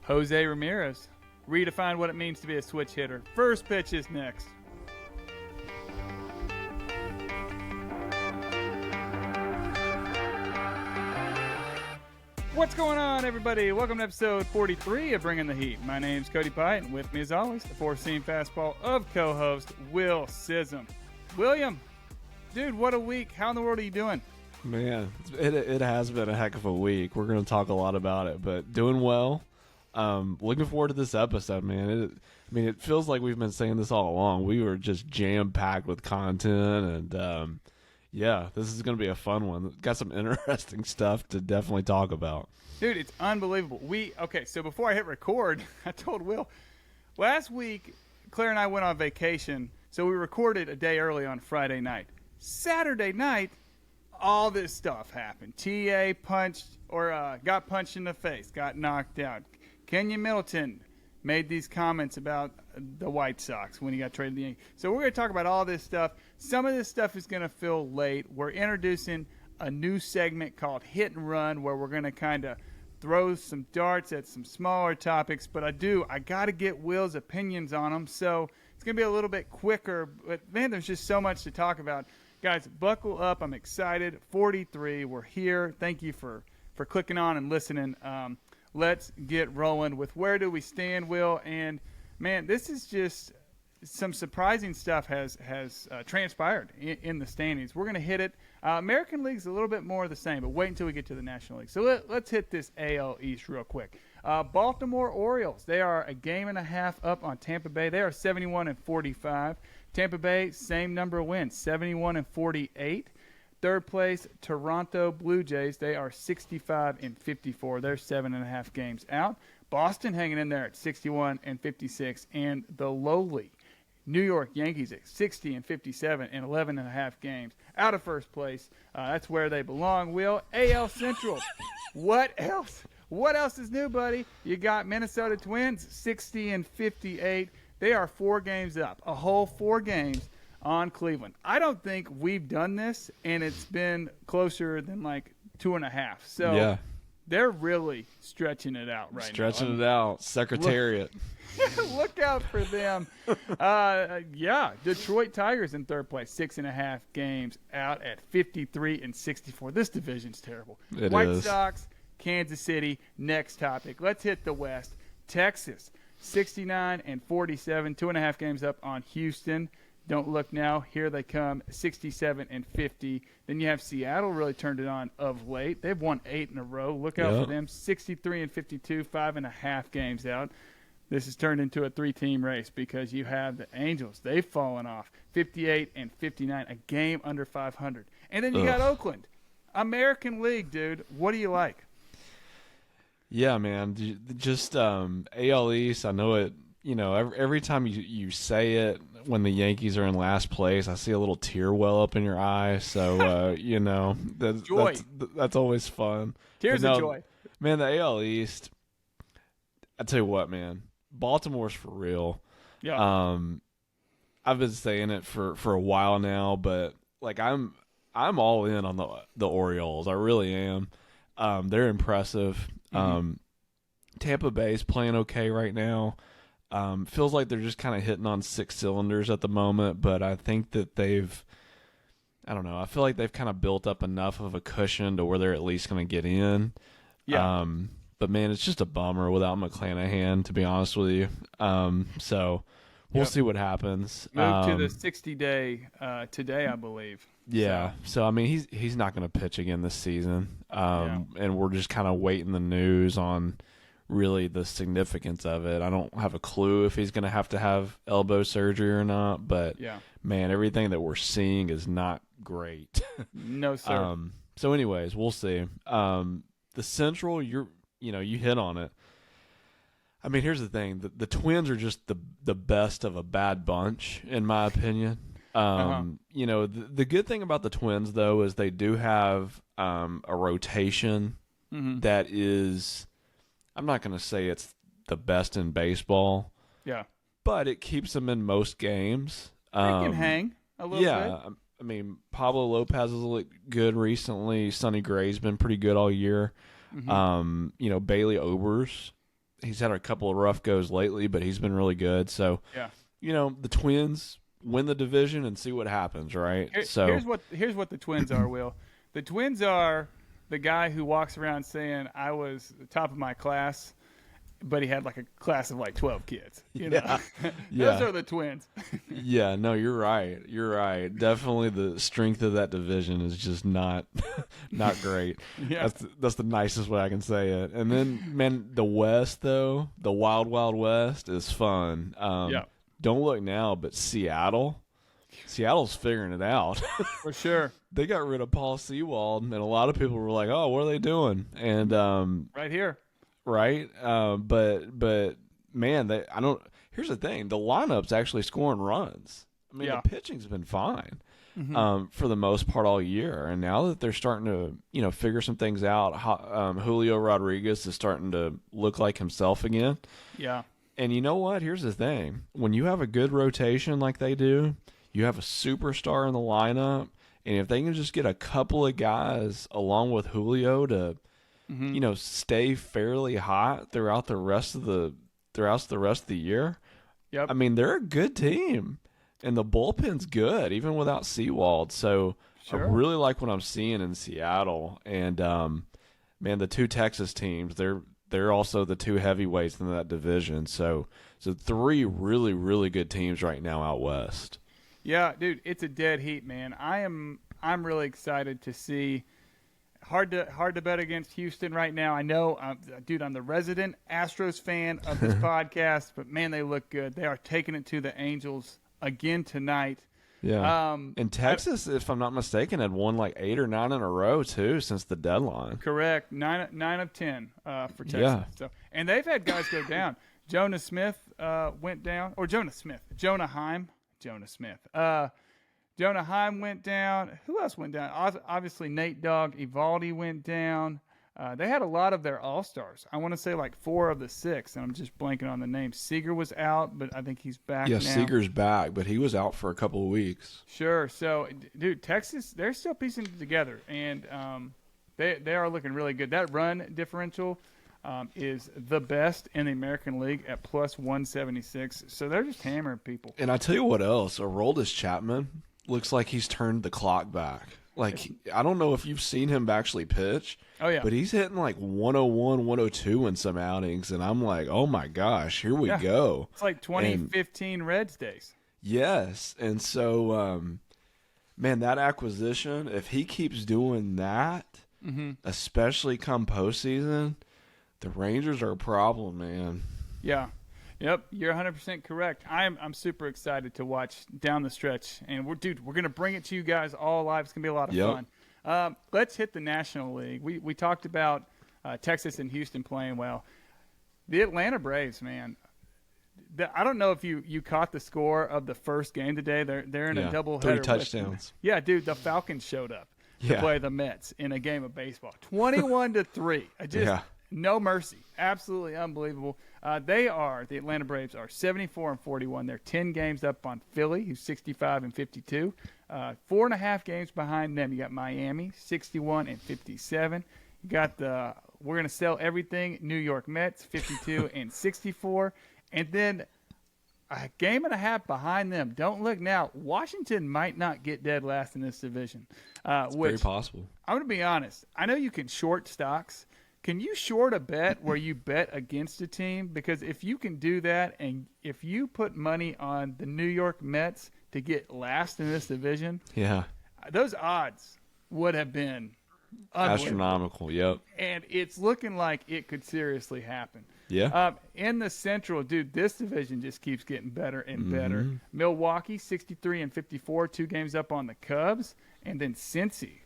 Jose Ramirez redefined what it means to be a switch hitter. First pitch is next. What's going on, everybody? Welcome to episode 43 of Bringing the Heat. My name's Cody Pite, and with me, as always, the four-seam fastball of co-host Will Sism. William, dude, what a week. How in the world are you doing? Man, it has been a heck of a week. We're going to talk a lot about it, but doing well. Looking forward to this episode, man. It feels like we've been saying this all along. We were just jam-packed with content, and yeah, this is going to be a fun one. Got some interesting stuff to definitely talk about. Dude, it's unbelievable. So before I hit record, I told Will, last week, Claire and I went on vacation, so we recorded a day early on Friday night. Saturday night, all this stuff happened. TA got punched in the face, got knocked out. Kenya Middleton made these comments about the White Sox when he got traded to the Yankees. So we're going to talk about all this stuff. Some of this stuff is going to feel late. We're introducing a new segment called Hit and Run, where we're going to kind of throw some darts at some smaller topics. But I got to get Will's opinions on them. So it's going to be a little bit quicker. But, man, there's just so much to talk about. Guys, buckle up. I'm excited. 43. We're here. Thank you for clicking on and listening. Let's get rolling with where do we stand, Will? And, man, this is just some surprising stuff has transpired in the standings. We're going to hit it. American League's a little bit more of the same, but wait until we get to the National League. So let's hit this AL East real quick. Baltimore Orioles, they are a game and a half up on Tampa Bay. They are 71-45. Tampa Bay, same number of wins, 71-48. Third place, Toronto Blue Jays. They are 65-54. They're 7.5 games out. Boston hanging in there at 61-56. And the lowly New York Yankees at 60-57 and 11.5 games out of first place. That's where they belong. Will, AL Central. What else? What else is new, buddy? You got Minnesota Twins, 60-58. They are 4 games up, a whole 4 games on Cleveland. I don't think we've done this, and it's been closer than like 2.5. So yeah, they're really stretching it out right now. Stretching it out. Secretariat. Look out for them. Detroit Tigers in third place, 6.5 games out at 53-64. This division's terrible. White Sox, Kansas City, next topic. Let's hit the West. Texas, 69-47, 2.5 games up on Houston. Don't look now. Here they come, 67-50. Then you have Seattle really turned it on of late. They've won 8 in a row. Look out for them, 63-52, 5.5 games out. This has turned into a 3-team race because you have the Angels. They've fallen off, 58-59, a game under 500. And then you got Oakland. American League, dude. What do you like? Yeah, man. Just AL East, I know it. You know, every time you say it, when the Yankees are in last place, I see a little tear well up in your eye. So, you know, that's always fun. Tears of joy. Man, the AL East, I tell you what, man, Baltimore's for real. Yeah. I've been saying it for a while now, but like I'm all in on the Orioles. I really am. They're impressive. Tampa Bay's playing okay right now. Feels like they're just kind of hitting on 6 cylinders at the moment, but I think that I feel like they've kind of built up enough of a cushion to where they're at least going to get in. Yeah. But man, it's just a bummer without McClanahan, to be honest with you. So we'll see what happens. Moved to the 60-day today, I believe. Yeah. So I mean, he's not going to pitch again this season. And we're just kind of waiting the news on really the significance of it. I don't have a clue if he's going to have elbow surgery or not, but man, everything that we're seeing is not great. No, sir. So anyways, we'll see. The Central, you hit on it. I mean, here's the thing. The Twins are just the best of a bad bunch, in my opinion. You know, the good thing about the Twins, though, is they do have a rotation that is, I'm not going to say it's the best in baseball. Yeah. But it keeps them in most games. They can hang a little bit. Yeah. I mean, Pablo Lopez has looked good recently. Sonny Gray's been pretty good all year. You know, Bailey Ober's He's had a couple of rough goes lately, but he's been really good. So, Yeah. the Twins win the division and see what happens, right? Here's what the Twins are, Will. The Twins are the guy who walks around saying, I was the top of my class, but he had like a class of like 12 kids. You know? Yeah. Those are the Twins. Yeah, no, you're right. You're right. Definitely the strength of that division is just not not great. Yeah. That's the nicest way I can say it. And then, man, the West, though, the Wild Wild West is fun. Yeah. Don't look now, but Seattle's figuring it out. For sure. They got rid of Paul Sewald, and a lot of people were like, "Oh, what are they doing?" And Right here. right, but man, I don't. Here's the thing: the lineup's actually scoring runs. I mean, Yeah. the pitching's been fine for the most part all year, and now that they're starting to figure some things out, Julio Rodriguez is starting to look like himself again. Yeah. And you know what? Here's the thing: when you have a good rotation like they do, you have a superstar in the lineup. And if they can just get a couple of guys along with Julio to, stay fairly hot throughout the rest of the year, Yep. I mean, they're a good team, and the bullpen's good even without Sewald. So Sure. I really like what I'm seeing in Seattle. And man, the two Texas teams, they're also the two heavyweights in that division. So three really really good teams right now out west. Yeah, dude, it's a dead heat, man. I'm really excited to see. Hard to bet against Houston right now. I know, dude, I'm the resident Astros fan of this podcast, but man, they look good. They are taking it to the Angels again tonight. Yeah. And Texas, if I'm not mistaken, had won like 8 or 9 in a row too since the deadline. Correct. 9 of 10 for Texas. Yeah. So, and they've had guys go down. Jonah Smith went down, or Jonah Smith. Jonah Heim went down. Who else went down? Obviously, Nate Dogg, Evaldi went down. They had a lot of their all-stars. I want to say like 4 of the 6, and I'm just blanking on the name. Seager was out, but I think he's back now. Yeah, Seager's back, but he was out for a couple of weeks. Sure. So, dude, Texas, they're still piecing it together, and they are looking really good. That run differential is the best in the American League at plus 176. So they're just hammering people. And I tell you what else, Aroldis Chapman looks like he's turned the clock back. Like, I don't know if you've seen him actually pitch. Oh, yeah. But he's hitting like 101, 102 in some outings, and I'm like, oh my gosh, here we go. It's like 2015 Reds days. Yes. And so, man, that acquisition, if he keeps doing that, especially come postseason, the Rangers are a problem, man. Yeah. Yep, you're 100% correct. I'm super excited to watch down the stretch, and we're going to bring it to you guys all live. It's going to be a lot of fun. Let's hit the National League. We talked about Texas and Houston playing well. The Atlanta Braves, man. I don't know if you caught the score of the first game today. They're in a doubleheader. 3 touchdowns. Yeah, dude, the Falcons showed up to play the Mets in a game of baseball. 21-3. No mercy. Absolutely unbelievable. The Atlanta Braves are 74-41. They're 10 games up on Philly, who's 65-52. 4.5 games behind them. You got Miami, 61-57. You got we're going to sell everything, New York Mets, 52-64. And then a game and a half behind them. Don't look now. Washington might not get dead last in this division. It's very possible. I'm going to be honest. I know you can short stocks. Can you short a bet where you bet against a team? Because if you can do that, and if you put money on the New York Mets to get last in this division, those odds would have been astronomical. Yep. And it's looking like it could seriously happen. Yeah. In the Central, dude, this division just keeps getting better and better. Milwaukee, 63-54, 2 games up on the Cubs, and then Cincy.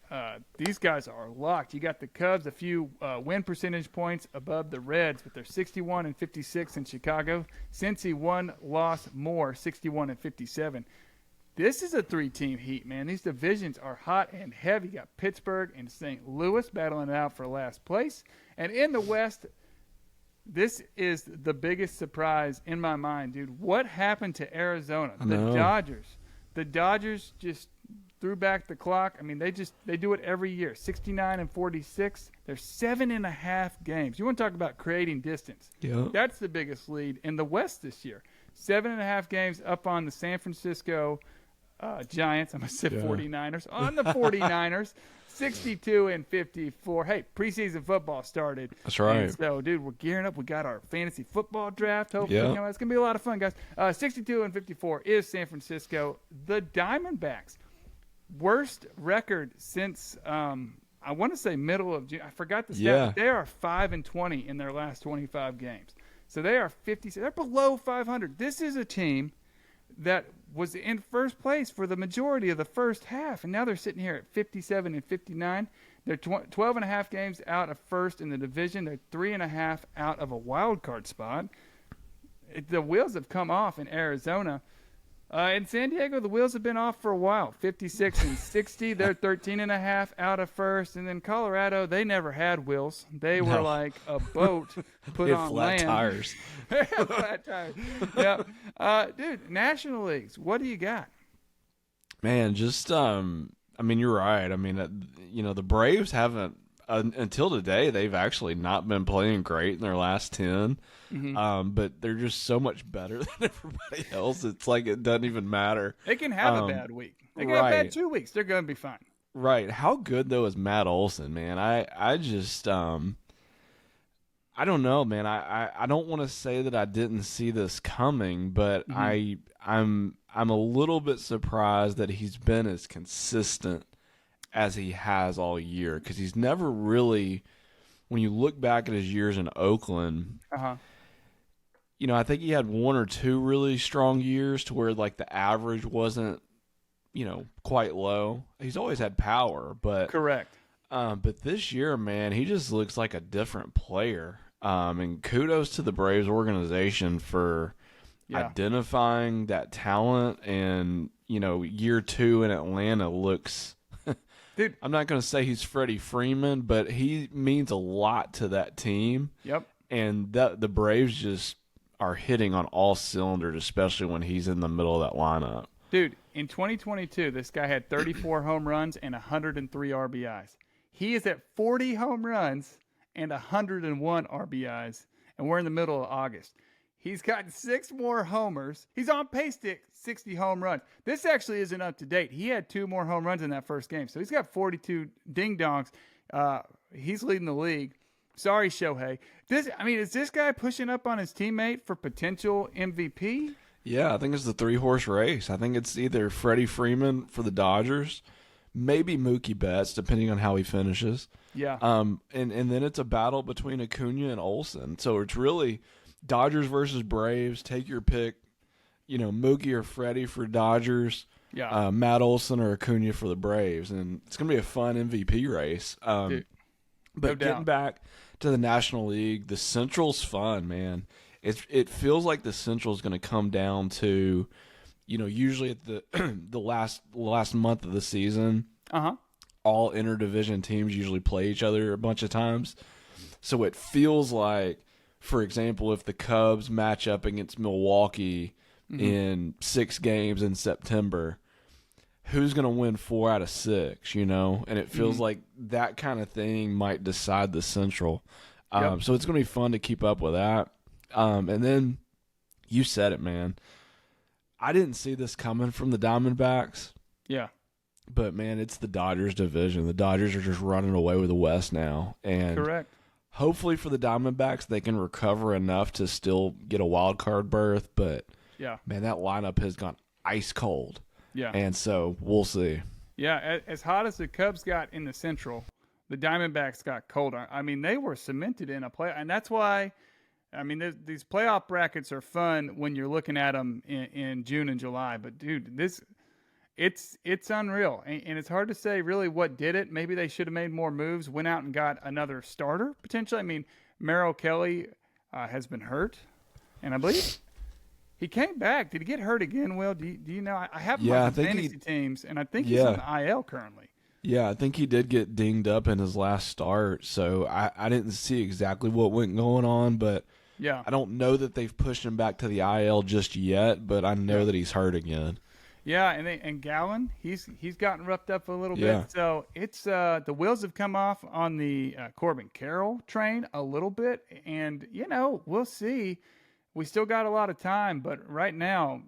These guys are locked. You got the Cubs a few win percentage points above the Reds, but they're 61-56 in Chicago. Cincy 1 loss more, 61-57. This is a 3-team heat, man. These divisions are hot and heavy. You got Pittsburgh and St. Louis battling it out for last place. And in the West, this is the biggest surprise in my mind, dude. What happened to Arizona? The Dodgers just threw back the clock. I mean, they do it every year. 69-46. They're 7.5 games. You want to talk about creating distance? Yeah. That's the biggest lead in the West this year. 7.5 games up on the San Francisco Giants. I'm going to say 49ers. On the 49ers. 62-54. Hey, preseason football started. That's right. And so, dude, we're gearing up. We got our fantasy football draft. Hopefully, Yeah. it's going to be a lot of fun, guys. 62-54 is San Francisco. The Diamondbacks, worst record since I want to say middle of June. I forgot the stat. Yeah. They are 5-20 in their last 25 games. So they are 50. They're below 500. This is a team that was in first place for the majority of the first half, and now they're sitting here at 57-59. They're 12.5 games out of first in the division. They're 3.5 out of a wild card spot. The wheels have come off in Arizona. In San Diego, the wheels have been off for a while. 56-60. They're 13.5 out of first. And then Colorado, they never had wheels. They were like a boat put on flat land. tires. Flat tires. Yeah. Dude, National Leagues, what do you got? Man, just I mean, you're right. I mean, the Braves haven't until today. They've actually not been playing great in their last 10. Mm-hmm. But they're just so much better than everybody else. It's like it doesn't even matter. They can have a bad week. They can have a bad 2 weeks. They're going to be fine. Right. How good though is Matt Olson, man? I just I don't know, man. I don't want to say that I didn't see this coming, but I'm a little bit surprised that he's been as consistent as he has all year, because he's never really, when you look back at his years in Oakland, I think he had one or two really strong years to where like the average wasn't, quite low. He's always had power, but correct. But this year, man, he just looks like a different player. And kudos to the Braves organization for identifying that talent. And, year 2 in Atlanta looks, dude, I'm not going to say he's Freddie Freeman, but he means a lot to that team. Yep. And the Braves just are hitting on all cylinders, especially when he's in the middle of that lineup. Dude, in 2022, this guy had 34 home runs and 103 RBIs. He is at 40 home runs and 101 RBIs, and we're in the middle of August. He's got 6 more homers. He's on pace to 60 home runs. This actually isn't up to date. He had 2 more home runs in that first game, so he's got 42 ding-dongs. He's leading the league. Sorry, Shohei. Is this guy pushing up on his teammate for potential MVP? Yeah, I think it's the 3-horse race. I think it's either Freddie Freeman for the Dodgers, maybe Mookie Betts, depending on how he finishes. Yeah. And then it's a battle between Acuna and Olsen. So it's really Dodgers versus Braves. Take your pick. Mookie or Freddie for Dodgers. Yeah. Matt Olson or Acuna for the Braves. And it's going to be a fun MVP race. Dude, but getting back to the National League, the Central's fun, man. It feels like the Central is going to come down to, usually at the the last month of the season, all interdivision teams usually play each other a bunch of times. So it feels like, for example, if the Cubs match up against Milwaukee in 6 games in September, who's going to win 4 out of 6, And it feels like that kind of thing might decide the Central. So it's going to be fun to keep up with that. And then you said it, man. I didn't see this coming from the Diamondbacks. Yeah. But, man, it's the Dodgers division. The Dodgers are just running away with the West now. And correct. Hopefully for the Diamondbacks, they can recover enough to still get a wild card berth. But, man, that lineup has gone ice cold. Yeah. And so we'll see. Yeah, as hot as the Cubs got in the Central, the Diamondbacks got colder. I mean, they were cemented in a play. And that's why – these playoff brackets are fun when you're looking at them in June and July. But, dude, it's unreal. And it's hard to say really what did it. Maybe they should have made more moves, went out and got another starter, potentially. Merrill Kelly has been hurt. And I believe he came back. Did he get hurt again, Will? Do you know? I have him on fantasy teams, and I think he's on the IL currently. Yeah, I think he did get dinged up in his last start. So I didn't see exactly what went going on, but – I don't know that they've pushed him back to the IL just yet, but I know that he's hurt again. Yeah, and Gallen, he's gotten roughed up a little Yeah. bit. So it's the wheels have come off on the Corbin Carroll train a little bit, and we'll see. We still got a lot of time, but right now,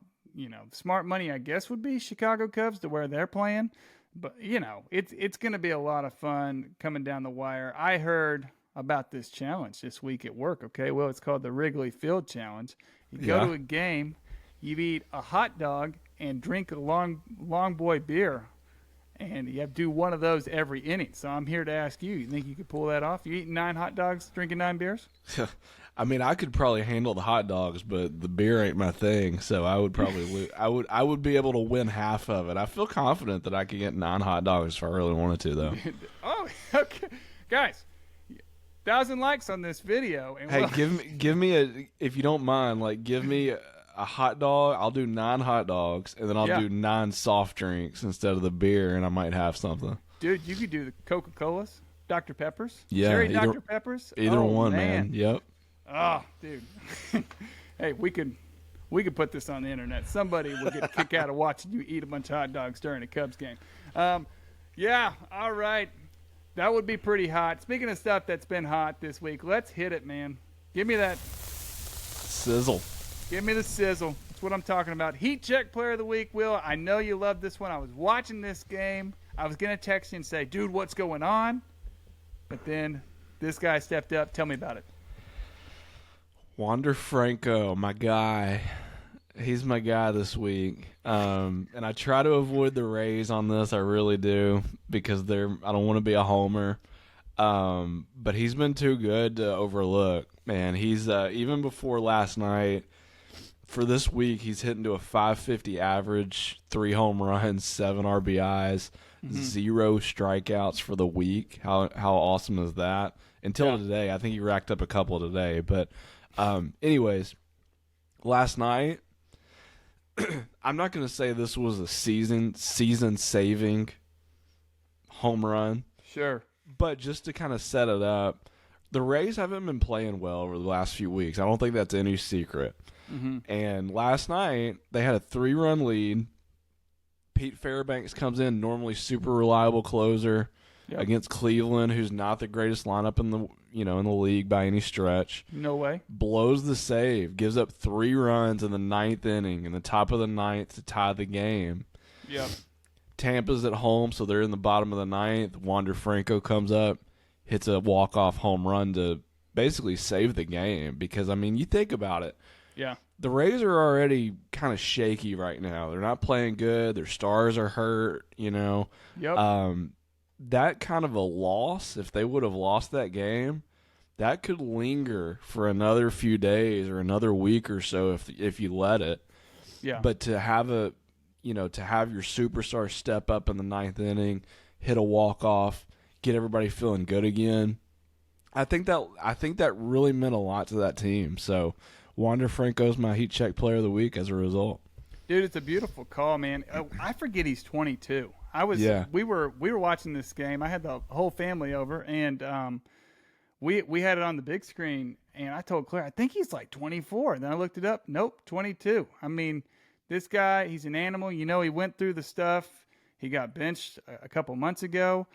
smart money I guess would be Chicago Cubs to where they're playing. But it's going to be a lot of fun coming down the wire. I heard about this challenge this week at work. Okay, well, it's called the Wrigley Field Challenge. You go Yeah. to a game, you eat a hot dog and drink a long boy beer, and you have to do one of those every inning. So I'm here to ask you: you think you could pull that off? You eating 9 hot dogs, drinking 9 beers? I mean, I could probably handle the hot dogs, but the beer ain't my thing. So I would probably I would be able to win half of it. I feel confident that I could get 9 hot dogs if I really wanted to, though. Oh, okay, guys. 1,000 likes on this video. And Hey, give me a, if you don't mind, like give me a hot dog. I'll do 9 hot dogs, and then I'll Yeah. do 9 soft drinks instead of the beer, and I might have something. dude, you could do the Coca-Colas, Dr. Peppers, Yeah, cherry either- Dr. Peppers. Either Oh, one, man. Yep. Oh, dude. Hey, we could put this on the internet. Somebody will get a kick out of watching you eat a bunch of hot dogs during a Cubs game. Yeah, all right. That would be pretty hot. Speaking of stuff that's been hot this week, let's hit it, man. Give me that. Sizzle. Give me the sizzle. That's what I'm talking about. Heat check player of the week, Will. I know you love this one. I was watching this game. I was going to text you and say, dude, what's going on? But then this guy stepped up. Tell me about it. Wander Franco, my guy. He's my guy this week. And I try to avoid the Rays on this. I really do, because I don't want to be a homer. But he's been too good to overlook, man. He's even before last night, for this week, he's hitting to a 550 average, 3 home runs, 7 RBIs, 0 strikeouts for the week. How awesome is that? Until today, I think he racked up a couple today. But anyways, last night, I'm not going to say this was a season-saving home run. Sure. But just to kind of set it up, the Rays haven't been playing well over the last few weeks. I don't think that's any secret. And last night, they had a 3-run lead. Pete Fairbanks comes in, normally super reliable closer against Cleveland, who's not the greatest lineup in the league by any stretch. No way. Blows the save, gives up 3 runs in the 9th inning, in the top of the 9th to tie the game. Yep. Tampa's at home, so they're in the bottom of the 9th. Wander Franco comes up, hits a walk-off home run to basically save the game. Because, I mean, you think about it. Yeah. The Rays are already kind of shaky right now. They're not playing good. Their stars are hurt, Yep. That kind of a loss, if they would have lost that game, that could linger for another few days or another week or so if you let it. Yeah. But to have to have your superstar step up in the 9th inning, hit a walk-off, get everybody feeling good again, I think that really meant a lot to that team. So Wander Franco's my heat check player of the week as a result. Dude, it's a beautiful call, man. I forget he's 22. We were watching this game. I had the whole family over, and we had it on the big screen. And I told Claire, I think he's like 24. And then I looked it up. Nope, 22. I mean, this guy, he's an animal. He went through the stuff. He got benched a couple months ago.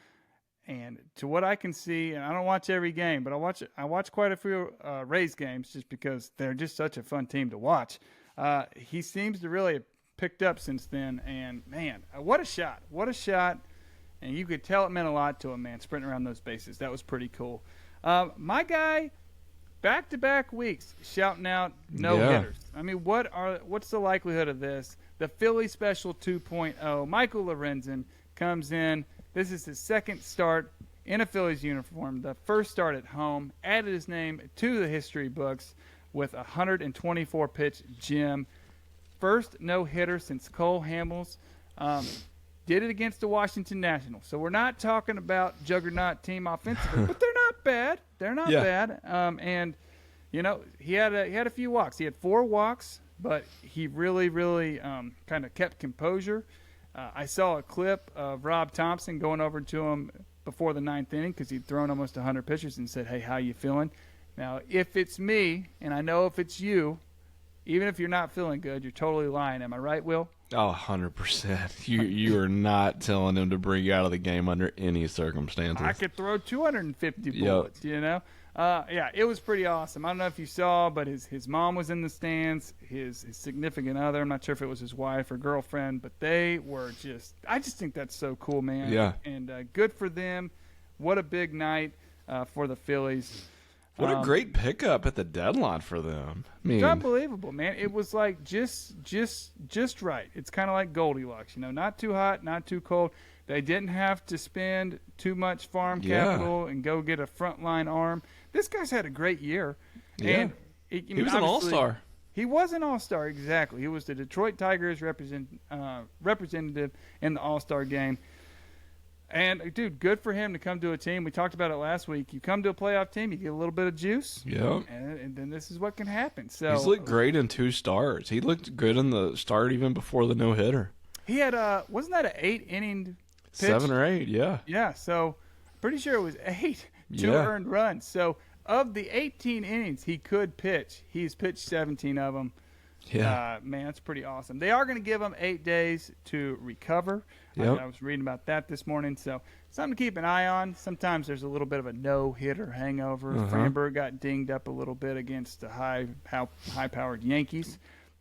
And to what I can see, and I don't watch every game, but I watch quite a few Rays games just because they're just such a fun team to watch. He seems to really have picked up since then. And, man, what a shot. What a shot. And you could tell it meant a lot to him, man, sprinting around those bases. That was pretty cool. My guy, back-to-back weeks, shouting out no-hitters. I mean, what's the likelihood of this? The Philly Special 2.0. Michael Lorenzen comes in. This is his second start in a Phillies uniform. The first start at home. Added his name to the history books with a 124-pitch gem. First no-hitter since Cole Hamels. Did it against the Washington Nationals. So we're not talking about juggernaut team offensively, but they're not bad. They're not bad. And he had a few walks. He had 4 walks, but he really, really kind of kept composure. I saw a clip of Rob Thompson going over to him before the 9th inning because he'd thrown almost 100 pitches and said, "Hey, how you feeling?" Now, if it's me, and I know if it's you, even if you're not feeling good, you're totally lying. Am I right, Will? Oh, 100%. You are not telling him to bring you out of the game under any circumstances. I could throw 250 bullets, you know? Yeah, it was pretty awesome. I don't know if you saw, but his mom was in the stands, his significant other, I'm not sure if it was his wife or girlfriend, but they were I just think that's so cool, man. Yeah. And good for them. What a big night for the Phillies. What a great pickup at the deadline for them. I mean, It's unbelievable, man. It was like just right. It's kind of like Goldilocks, you know, not too hot, not too cold. They didn't have to spend too much farm capital and go get a frontline arm. This guy's had a great year. Yeah. And he was an all-star. He was an all-star, exactly. He was the Detroit Tigers representative in the all-star game. And, dude, good for him to come to a team. We talked about it last week. You come to a playoff team, you get a little bit of juice. Yeah. And then this is what can happen. So He's looked great in 2 starts. He looked good in the start even before the no-hitter. he had wasn't that an 8-inning pitch? 7 or 8, yeah. Yeah, so pretty sure it was 8, 2 Yeah. earned runs. So of the 18 innings he could pitch, he's pitched 17 of them. Yeah. Man, that's pretty awesome. They are going to give him 8 days to recover. Yep. I was reading about that this morning, so something to keep an eye on. Sometimes there's a little bit of a no-hitter hangover. Framber got dinged up a little bit against the high-powered Yankees.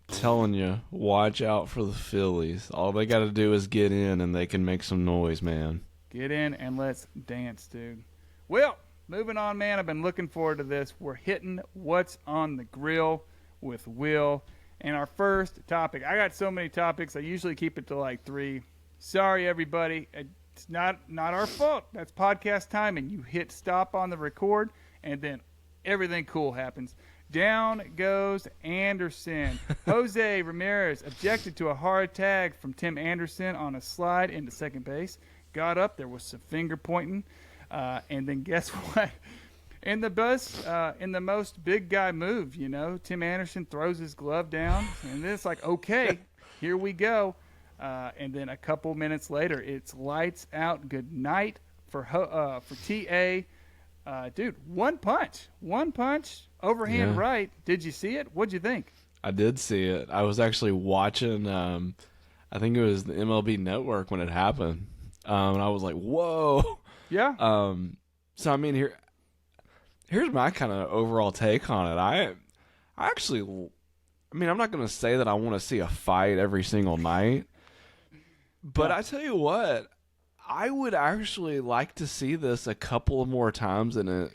Telling you, watch out for the Phillies. All they got to do is get in, and they can make some noise, man. Get in and let's dance, dude. Well, moving on, man. I've been looking forward to this. We're hitting what's on the grill with Will. And our first topic, I got so many topics. I usually keep it to like 3. Sorry, everybody. It's not our fault. That's podcast time, and you hit stop on the record, and then everything cool happens. Down goes Anderson. Jose Ramirez objected to a hard tag from Tim Anderson on a slide into second base. Got up. There was some finger pointing. And then guess what? In the most big guy move, you know, Tim Anderson throws his glove down, and then it's like, okay, here we go. And then a couple minutes later, it's lights out. Good night for TA. Dude, one punch, overhand right. Did you see it? What'd you think? I did see it. I was actually watching, I think it was the MLB Network when it happened. And I was like, whoa. Yeah. So, I mean, here's my kind of overall take on it. I mean, I'm not going to say that I want to see a fight every single night. But I tell you what, I would actually like to see this a couple more times in a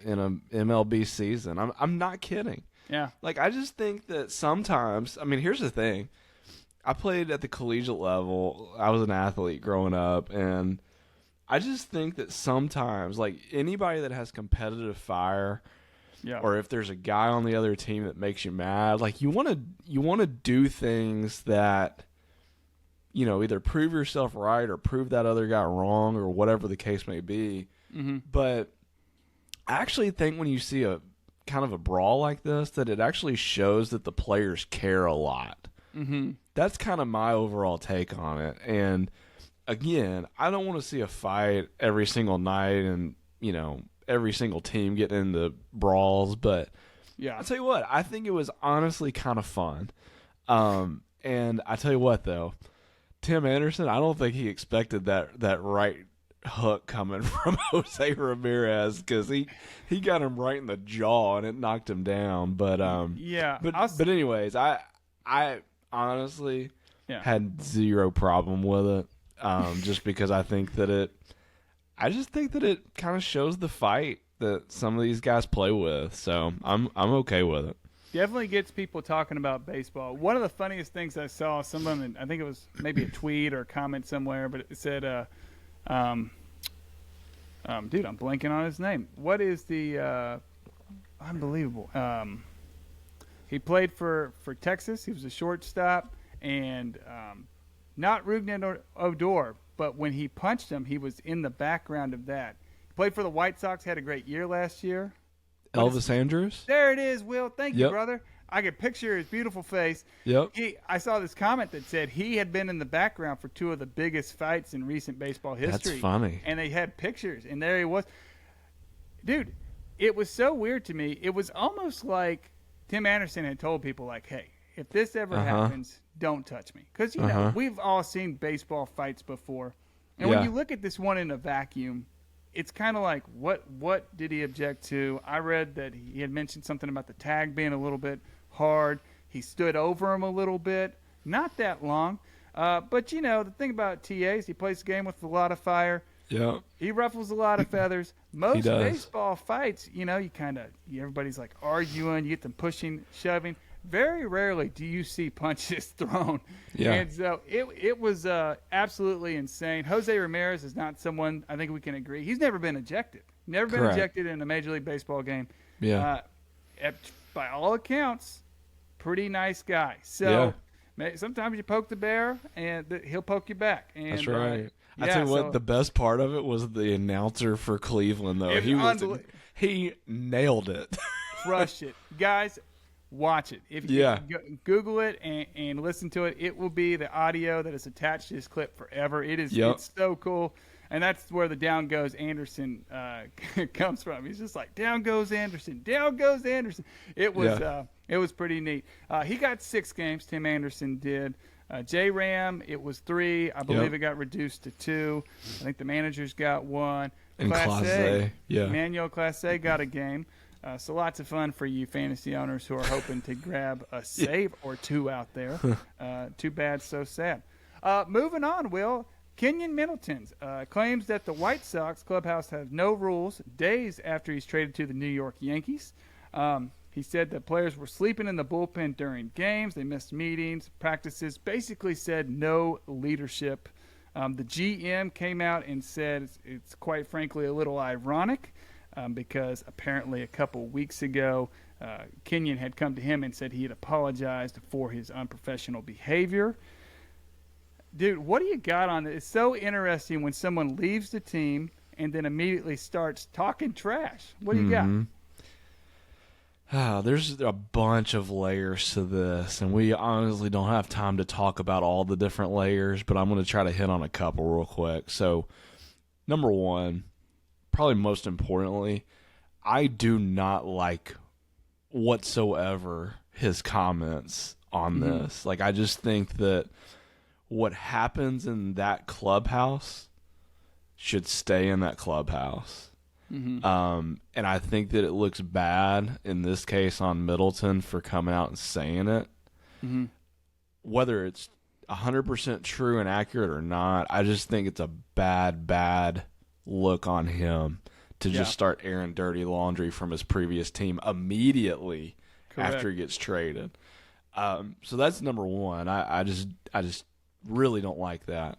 MLB season. I'm not kidding. Yeah. Like, I just think that sometimes, I mean, here's the thing. I played at the collegiate level. I was an athlete growing up, and I just think that sometimes, like, anybody that has competitive fire, or if there's a guy on the other team that makes you mad, like, you want to do things that, you know, either prove yourself right or prove that other guy wrong or whatever the case may be. Mm-hmm. But I actually think when you see a kind of a brawl like this, that it actually shows that the players care a lot. Mm-hmm. That's kind of my overall take on it. And again, I don't want to see a fight every single night and, you know, every single team getting into brawls. But I'll tell you what, I think it was honestly kind of fun. And I tell you what, though, Tim Anderson, I don't think he expected that right hook coming from Jose Ramirez, because he got him right in the jaw and it knocked him down. But but anyways, I honestly had zero problem with it, just because I think that it kind of shows the fight that some of these guys play with. So I'm okay with it. Definitely gets people talking about baseball. One of the funniest things I saw, someone, I think it was maybe a tweet or a comment somewhere, but it said, dude, I'm blanking on his name. What is the unbelievable? He played for Texas. He was a shortstop, and not Rougned Odor, but when he punched him, he was in the background of that. He played for the White Sox, had a great year last year. Elvis Andrus? There it is, Will. Thank you, brother. I could picture his beautiful face. Yep. I saw this comment that said he had been in the background for 2 of the biggest fights in recent baseball history. That's funny. And they had pictures, and there he was. Dude, it was so weird to me. It was almost like Tim Anderson had told people, like, hey, if this ever happens, don't touch me. Because, you know, we've all seen baseball fights before. And when you look at this one in a vacuum, it's kind of like, what did he object to? I read that he had mentioned something about the tag being a little bit hard. He stood over him a little bit. Not that long. But, you know, the thing about TA is he plays the game with a lot of fire. Yeah. He ruffles a lot of feathers. Most baseball fights, you know, everybody's like arguing. You get them pushing, shoving. Very rarely do you see punches thrown. Yeah. And so it was absolutely insane. Jose Ramirez is not someone, I think we can agree. He's never been ejected. Never been ejected in a Major League Baseball game. Yeah. By all accounts, pretty nice guy. So sometimes you poke the bear, and he'll poke you back. And, that's right. I tell you what, the best part of it was the announcer for Cleveland, though. He nailed it. Crushed it. Guys, watch it. If you Google it and listen to it, it will be the audio that is attached to this clip forever. It's so cool. And that's where the down goes Anderson comes from. He's just like, down goes Anderson, down goes Anderson. It was pretty neat. He got 6 games, Tim Anderson did. J-Ram, it was 3. I believe it got reduced to 2. I think the managers got 1. And Class A. Emmanuel Class A got a game. So lots of fun for you fantasy owners who are hoping to grab a save or 2 out there. Too bad, so sad. Moving on, Will. Kenyon Middleton claims that the White Sox clubhouse has no rules days after he's traded to the New York Yankees. He said that players were sleeping in the bullpen during games. They missed meetings, practices, basically said no leadership. The GM came out and said it's quite frankly a little ironic because apparently a couple weeks ago, Kenyon had come to him and said he had apologized for his unprofessional behavior. Dude, what do you got on it? It's so interesting when someone leaves the team and then immediately starts talking trash. What do you got? There's a bunch of layers to this, and we honestly don't have time to talk about all the different layers, but I'm going to try to hit on a couple real quick. So, number one, probably most importantly, I do not like whatsoever his comments on this. Like, I just think that what happens in that clubhouse should stay in that clubhouse. And I think that it looks bad in this case on Middleton for coming out and saying it. Whether it's 100% true and accurate or not, I just think it's a bad look on him to just start airing dirty laundry from his previous team immediately after he gets traded. So that's number one. I just really don't like that.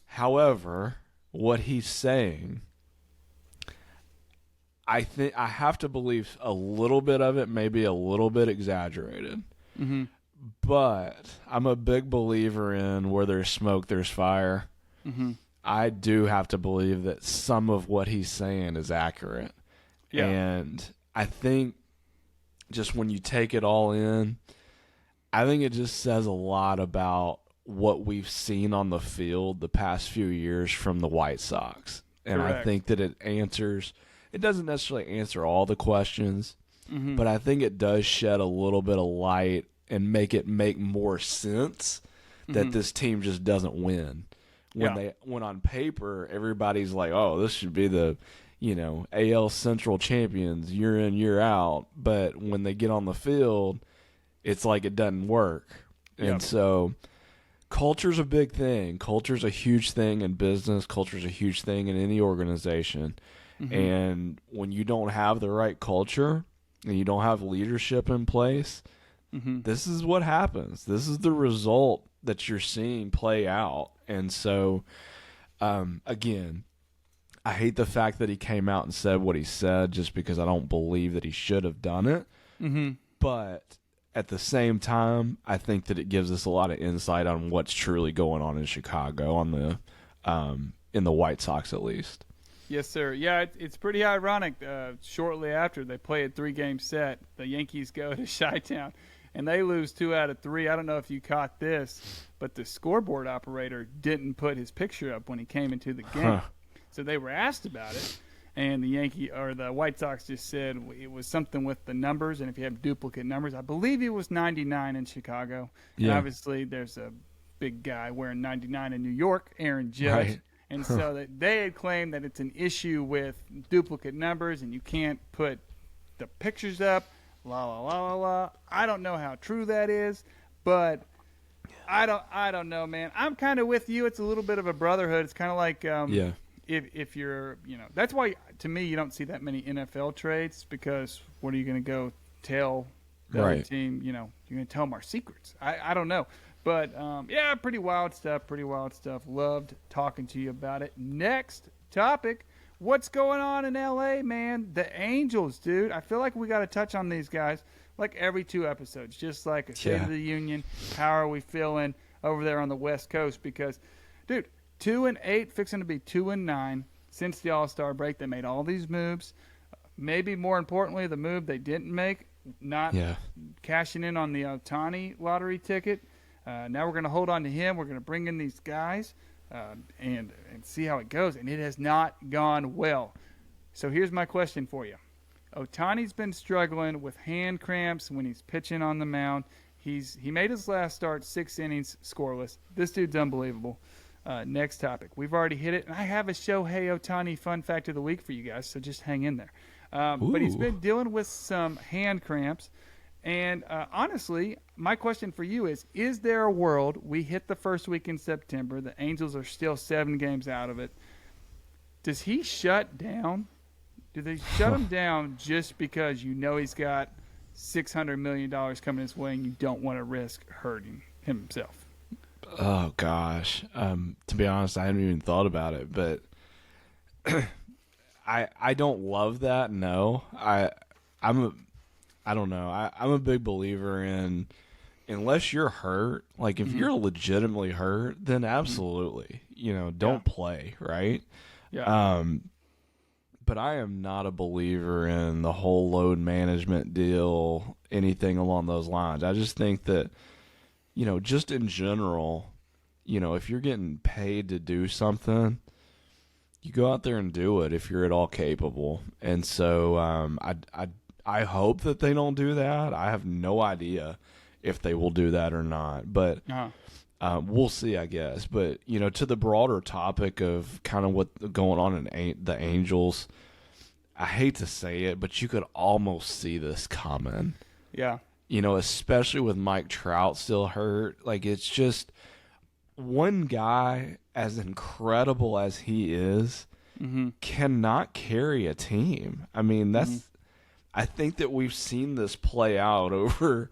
However, what he's saying, I think I have to believe a little bit of it may be a little bit exaggerated. But I'm a big believer in where there's smoke, there's fire. I do have to believe that some of what he's saying is accurate. And I think just when you take it all in, I think it just says a lot about what we've seen on the field the past few years from the White Sox. And I think that it doesn't necessarily answer all the questions, but I think it does shed a little bit of light and make it make more sense that this team just doesn't win. When on paper, everybody's like, oh, this should be the, AL Central champions year in, year out. But when they get on the field, it's like it doesn't work. And so culture's a big thing. Culture's a huge thing in business. Culture's a huge thing in any organization. And when you don't have the right culture and you don't have leadership in place, this is what happens. This is the result that you're seeing play out. And so, again, I hate the fact that he came out and said what he said just because I don't believe that he should have done it. But at the same time, I think that it gives us a lot of insight on what's truly going on in Chicago on the in the White Sox at least. Yes, sir. Yeah, it's pretty ironic. Shortly after they play a 3-game set, the Yankees go to Chi-Town, and they lose 2 out of 3. I don't know if you caught this, but the scoreboard operator didn't put his picture up when he came into the game. So they were asked about it, and the White Sox just said it was something with the numbers, and if you have duplicate numbers, I believe it was 99 in Chicago. And Yeah. obviously there's a big guy wearing 99 in New York, Aaron Judge. Right. And so that they had claimed that it's an issue with duplicate numbers and you can't put the pictures up, la la la la la. I don't know how true that is, but I don't know, man. I'm kind of with you. It's a little bit of a brotherhood. It's kind of like Yeah. if you're, that's why to me you don't see that many NFL trades, because what are you going to go tell the other Right. team? You're going to tell them our secrets. I don't know. But, yeah, pretty wild stuff. Loved talking to you about it. Next topic. What's going on in L.A., man? The Angels, dude. I feel like we got to touch on these guys like every 2 episodes, just like a State Yeah. of the Union. How are we feeling over there on the West Coast? Because, dude, 2-8, fixing to be 2-9 since the All-Star break. They made all these moves. Maybe more importantly, the move they didn't make, not Yeah. cashing in on the Ohtani lottery ticket. Now we're going to hold on to him. We're going to bring in these guys and see how it goes. And it has not gone well. So here's my question for you. Ohtani's been struggling with hand cramps when he's pitching on the mound. He made his last start 6 innings scoreless. This dude's unbelievable. Next topic. We've already hit it. And I have a Shohei Ohtani fun fact of the week for you guys, so just hang in there. But he's Ooh. been dealing with some hand cramps. And honestly, my question for you is there a world we hit the first week in September, the Angels are still 7 games out of it, does he shut down? Do they shut him down just because he's got $600 million coming his way and you don't want to risk hurting himself? Oh gosh. To be honest, I hadn't even thought about it, but I don't love that. No, I don't know. I'm a big believer in, unless you're hurt, like if you're legitimately hurt, then absolutely, don't play, right? Yeah. But I am not a believer in the whole load management deal, anything along those lines. I just think that, just in general, if you're getting paid to do something, you go out there and do it if you're at all capable. And so I hope that they don't do that. I have no idea if they will do that or not. But we'll see, I guess. But, to the broader topic of kind of what's going on in the Angels, I hate to say it, but you could almost see this coming. Yeah. Especially with Mike Trout still hurt. Like, it's just one guy, as incredible as he is, cannot carry a team. I mean, I think that we've seen this play out over,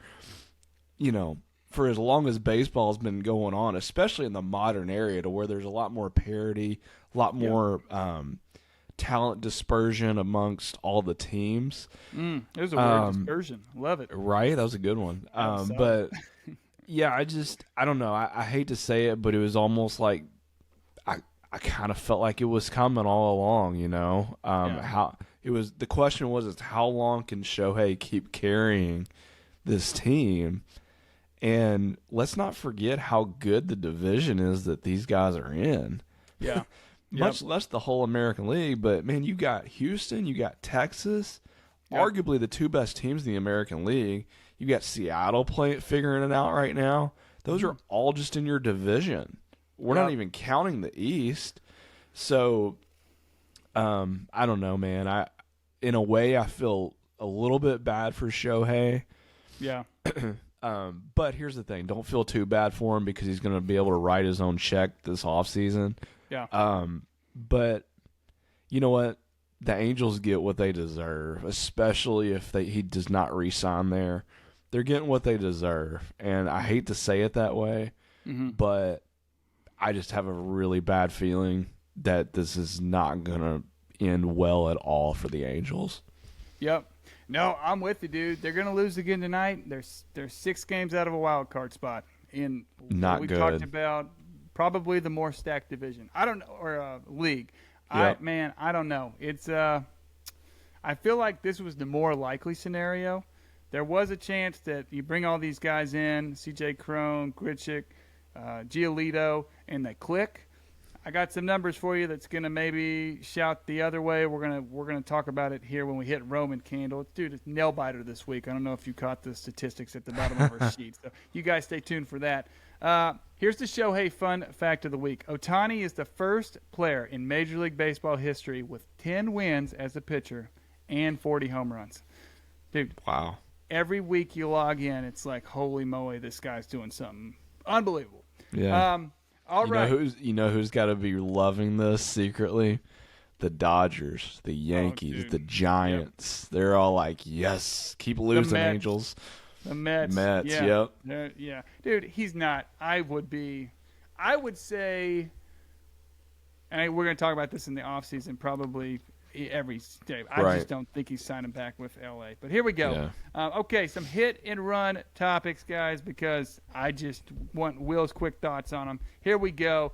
for as long as baseball's been going on, especially in the modern area, to where there's a lot more parity, a lot more talent dispersion amongst all the teams. It was a weird dispersion. Love it. Right? That was a good one. But yeah, I don't know. I hate to say it, but it was almost like I kind of felt like it was coming all along, how it was. The question was, how long can Shohei keep carrying this team? And let's not forget how good the division is that these guys are in. Yeah. Much less the whole American League, but man, you got Houston, you got Texas, arguably the 2 best teams in the American League. You got Seattle figuring it out right now. Those are all just in your division. We're not even counting the East. So, I don't know, man. In a way, I feel a little bit bad for Shohei. Yeah. But here's the thing: don't feel too bad for him, because he's going to be able to write his own check this offseason. Yeah. But you know what? The Angels get what they deserve, especially if he does not re-sign there. They're getting what they deserve, and I hate to say it that way, but I just have a really bad feeling that this is not going to end well at all for the Angels. Yep. No, I'm with you, dude. They're going to lose again tonight. They're 6 games out of a wild card spot in Not we good. talked about probably the more stacked division. I don't know, or league. Yep. I don't know. It's I feel like this was the more likely scenario. There was a chance that you bring all these guys in, C.J. Cron, Grichuk, Giolito, and they click. I got some numbers for you that's gonna maybe shout the other way. We're gonna talk about it here when we hit Roman Candle. Dude, it's nail biter this week. I don't know if you caught the statistics at the bottom of our sheet. So you guys stay tuned for that. Here's the Shohei fun fact of the week. Ohtani is the first player in Major League Baseball history with 10 wins as a pitcher and 40 home runs. Dude, Wow. every week you log in, it's like, holy moly, this guy's doing something unbelievable. Yeah. All right. You know who's got to be loving this secretly? The Dodgers, the Yankees, dude. the Giants. They're all like, yes, keep losing, Mets. Angels. The Mets. Mets, yeah. yep. Yeah. Dude, he's not. I would say, and we're going to talk about this in the offseason probably every day. I Right. just don't think he's signing back with LA. But here we go. Yeah. Okay, some hit and run topics, guys, because I just want Will's quick thoughts on them. Here we go.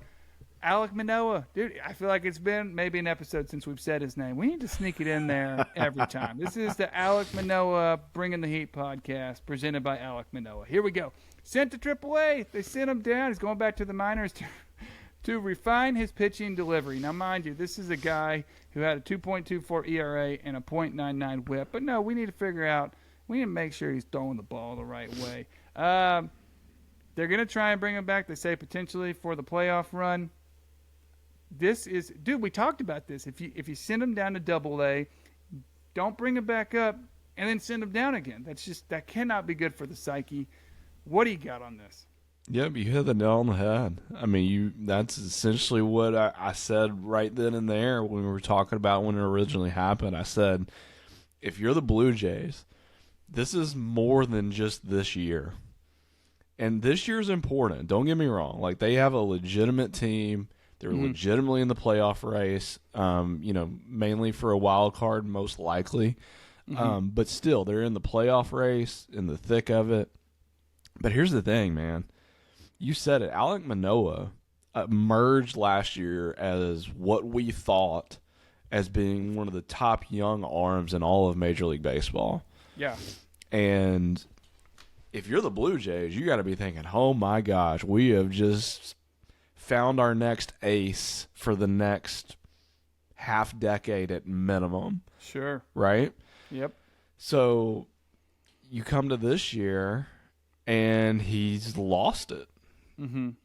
Alek Manoah. Dude, I feel like it's been maybe an episode since we've said his name. We need to sneak it in there every time. This is the Alek Manoah Bringing the Heat podcast presented by Alek Manoah. Here we go. Sent to AAA. They sent him down. He's going back to the minors to refine his pitching delivery. Now, mind you, this is a guy who had a 2.24 ERA and a .99 whip. But no, we need to make sure he's throwing the ball the right way. They're going to try and bring him back, they say, potentially for the playoff run. Dude, we talked about this. If you send him down to AA, don't bring him back up and then send him down again. That cannot be good for the psyche. What do you got on this? Yep, you hit the nail on the head. I mean, that's essentially what I said right then and there when we were talking about when it originally happened. I said, if you're the Blue Jays, this is more than just this year. And this year's important. Don't get me wrong. Like, they have a legitimate team. They're legitimately in the playoff race, mainly for a wild card, most likely. But still, they're in the playoff race, in the thick of it. But here's the thing, man. You said it. Alek Manoah emerged last year as what we thought as being one of the top young arms in all of Major League Baseball. Yeah. And if you're the Blue Jays, you got to be thinking, oh, my gosh, we have just found our next ace for the next half decade at minimum. Sure. Right? Yep. So you come to this year, and he's lost it. And,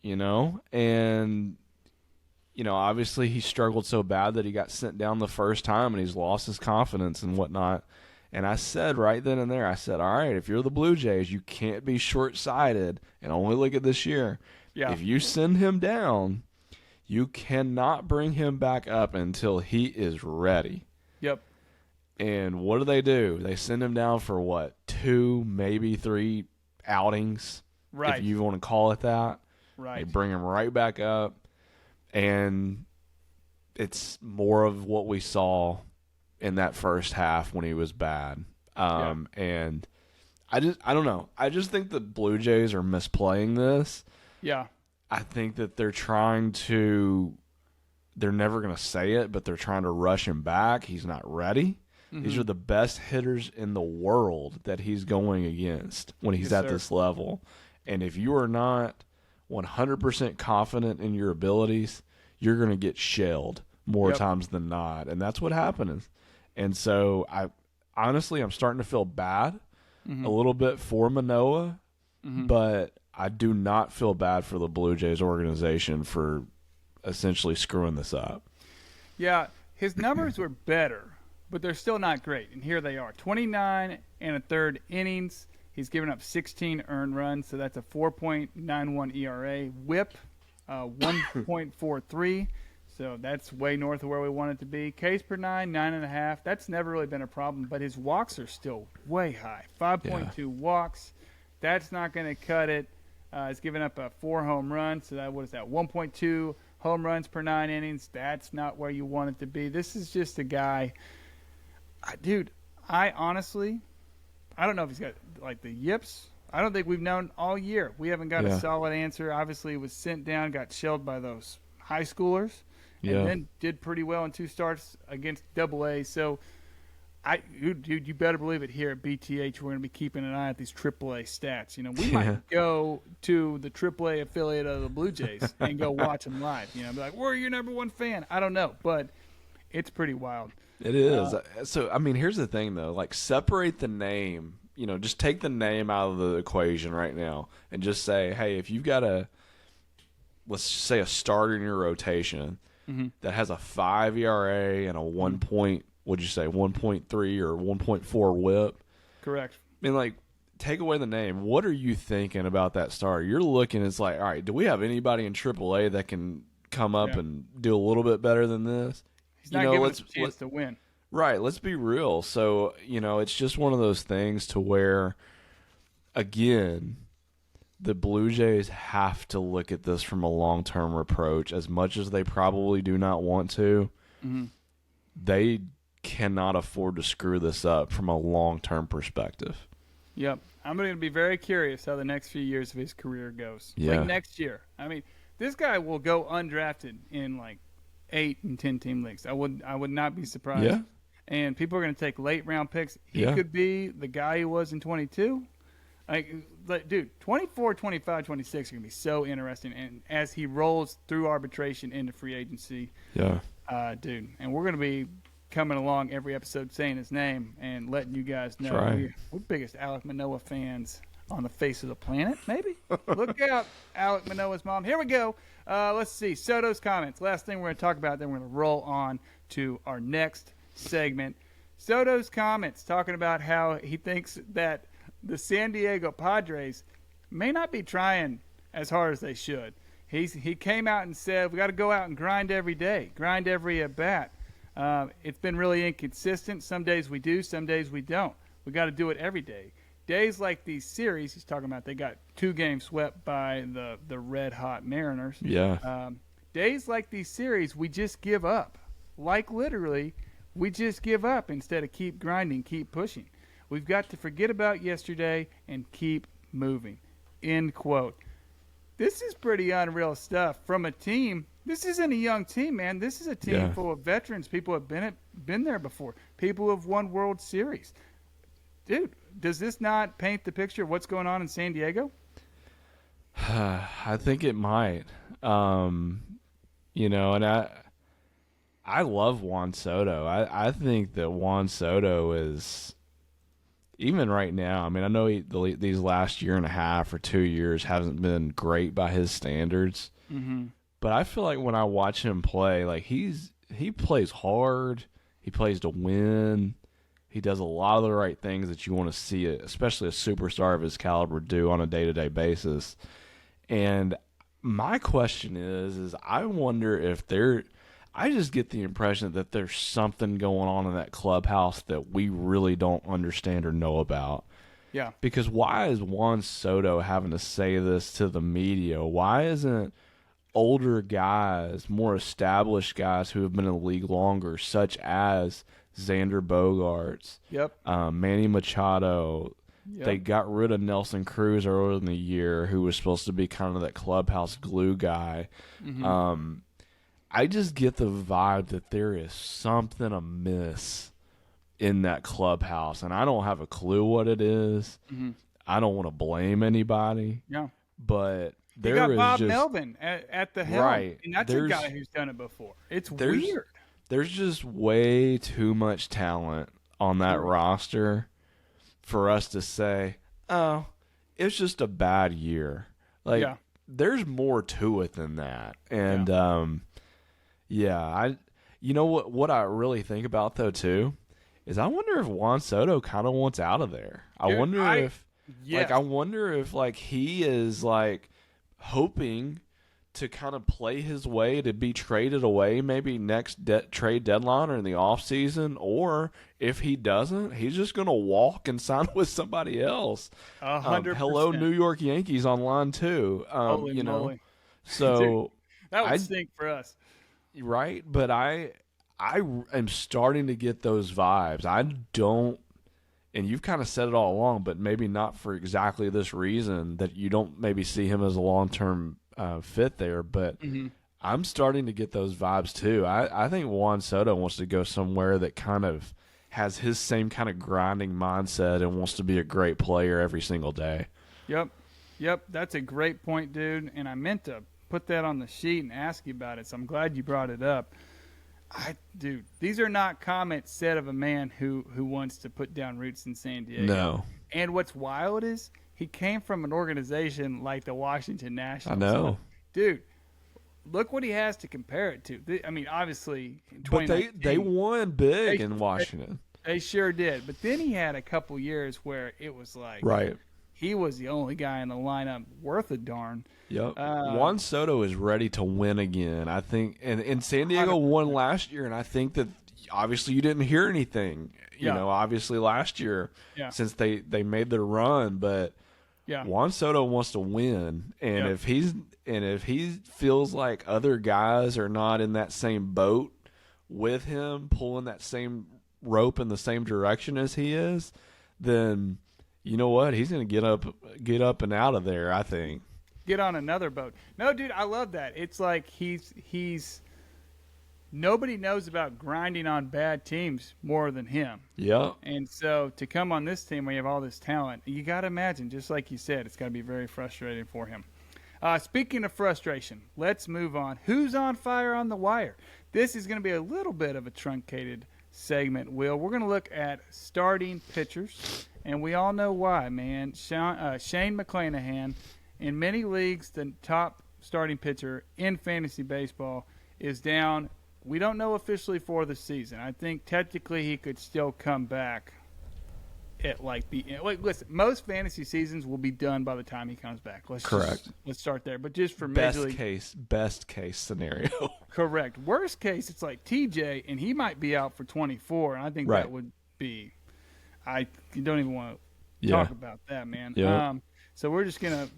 obviously he struggled so bad that he got sent down the first time and he's lost his confidence and whatnot. And I said right then and there, all right, if you're the Blue Jays, you can't be short-sighted and only look at this year. Yeah. If you send him down, you cannot bring him back up until he is ready. Yep. And what do? They send him down for what, 2, maybe 3 outings, Right. if you want to call it that. Right. They bring him right back up, and it's more of what we saw in that first half when he was bad. And I don't know. I just think the Blue Jays are misplaying this. Yeah. I think that they're never going to say it, but they're trying to rush him back. He's not ready. These are the best hitters in the world that he's going against when he's at this level. And if you are not 100% confident in your abilities, you're going to get shelled more times than not. And that's what happened. And so I'm starting to feel bad a little bit for Manoah, but I do not feel bad for the Blue Jays organization for essentially screwing this up. Yeah, his numbers were better, but they're still not great. And here they are, 29 and a third innings. He's given up 16 earned runs, so that's a 4.91 ERA. Whip, 1.43, so that's way north of where we want it to be. Ks per nine, 9.5. That's never really been a problem, but his walks are still way high. 5.2 walks. That's not going to cut it. He's given up 4 home runs, so what is that, 1.2 home runs per 9 innings. That's not where you want it to be. This is just a guy, dude, I honestly, I don't know if he's got like the yips. I don't think we've known all year. We haven't got a solid answer. Obviously, he was sent down, got shelled by those high schoolers, and then did pretty well in 2 starts against AA. So Dude, you better believe it. Here at BTH, we're going to be keeping an eye at these AAA stats. You know, we Yeah. might go to the AAA affiliate of the Blue Jays and go watch them live. You know, be like, we're your number one fan. I don't know, but it's pretty wild. It is. So, I mean, here's the thing, though. Like, separate the name. You know, just take the name out of the equation right now and just say, hey, if you've got let's say a starter in your rotation that has a 5 ERA and a 1.3 or 1.4 whip. Correct. I mean, like, take away the name. What are you thinking about that starter? You're looking, it's like, all right, do we have anybody in AAA that can come up and do a little bit better than this? He's not giving us a chance to win. Right, let's be real. So, you know, it's just one of those things to where, again, the Blue Jays have to look at this from a long-term approach. As much as they probably do not want to, they cannot afford to screw this up from a long-term perspective. Yep. I'm going to be very curious how the next few years of his career goes. Yeah. Like next year. I mean, this guy will go undrafted in like 8 and 10 team leagues. I would not be surprised. Yeah. And people are going to take late round picks. He Yeah. could be the guy he was in 22. Like, dude, 24, 25, 26 are going to be so interesting. And as he rolls through arbitration into free agency, Yeah. dude, and we're going to be coming along every episode saying his name and letting you guys know right. we're biggest Alek Manoah fans on the face of the planet, maybe. Look out, Alek Manoah's mom. Here we go. Let's see. Soto's comments. Last thing we're going to talk about, then we're going to roll on to our next segment. Soto's comments talking about how he thinks that the San Diego Padres may not be trying as hard as they should. He came out and said, we got to go out and grind every day, grind every at bat. It's been really inconsistent. Some days we do, some days we don't. We got to do it every day. Days like these series, he's talking about they got 2 games swept by the red-hot Mariners. Yeah. Days like these series, we just give up. Like literally, we just give up instead of keep grinding, keep pushing. We've got to forget about yesterday and keep moving. End quote. This is pretty unreal stuff from a team. This isn't a young team, man. This is a team full of veterans. People have been there before. People who have won World Series. Dude, does this not paint the picture of what's going on in San Diego? I think it might. You know, and I love Juan Soto. I think that Juan Soto is, even right now, I mean, I know these last year and a half or 2 years hasn't been great by his standards. Mm-hmm. But I feel like when I watch him play, like he plays hard. He plays to win. He does a lot of the right things that you want to see, especially a superstar of his caliber, do on a day-to-day basis. And my question is I wonder if I just get the impression that there's something going on in that clubhouse that we really don't understand or know about. Yeah. Because why is Juan Soto having to say this to the media? Why isn't older guys, more established guys who have been in the league longer, such as Xander Bogaerts, Manny Machado, they got rid of Nelson Cruz earlier in the year, who was supposed to be kind of that clubhouse glue guy. Mm-hmm. I just get the vibe that there is something amiss in that clubhouse, and I don't have a clue what it is. Mm-hmm. I don't want to blame anybody. Yeah. But you got Bob Melvin at the helm, right. And that's a guy who's done it before. It's weird. There's just way too much talent on that roster for us to say, oh, it's just a bad year. Like, there's more to it than that. And, you know what I really think about, though, too, is I wonder if Juan Soto kind of wants out of there. I wonder if he is, like, hoping to kind of play his way to be traded away maybe next trade deadline or in the offseason, or if he doesn't, he's just going to walk and sign with somebody else. 100%. Hello, New York Yankees on line too. Holy know, moly. So dude, that would stink for us. Right, but I am starting to get those vibes. I don't, and you've kind of said it all along, but maybe not for exactly this reason, that you don't maybe see him as a long-term fit there, but I'm starting to get those vibes too. I think Juan Soto wants to go somewhere that kind of has his same kind of grinding mindset and wants to be a great player every single day. Yep. That's a great point, dude. And I meant to put that on the sheet and ask you about it, so I'm glad you brought it up. Dude, these are not comments said of a man who wants to put down roots in San Diego. No. And what's wild is he came from an organization like the Washington Nationals. I know. So, dude, look what he has to compare it to. I mean, obviously, in But they won big in Washington. They sure did. But then he had a couple years where it was like Right. he was the only guy in the lineup worth a darn. Yep. Juan Soto is ready to win again. I think, and San Diego won last year, and I think that obviously you didn't hear anything. You know, obviously last year since they made their run, but Juan Soto wants to win, and if he feels like other guys are not in that same boat with him, pulling that same rope in the same direction as he is, then you know what? He's going to get up and out of there, I think. Get on another boat. No, dude, I love that. It's like he's nobody knows about grinding on bad teams more than him. Yeah. And so to come on this team where you have all this talent, you got to imagine, just like you said, it's got to be very frustrating for him. Speaking of frustration, let's move on. Who's on fire on the wire? This is going to be a little bit of a truncated segment, Will. We're going to look at starting pitchers, and we all know why, man. Shane McClanahan, in many leagues, the top starting pitcher in fantasy baseball, is down. We don't know officially for the season. I think technically he could still come back at listen, most fantasy seasons will be done by the time he comes back. Let's start there. But just for best case scenario. Correct. Worst case, it's like TJ, and he might be out for 24, and I think that would be. You don't even want to talk about that, man. Yeah. So we're just gonna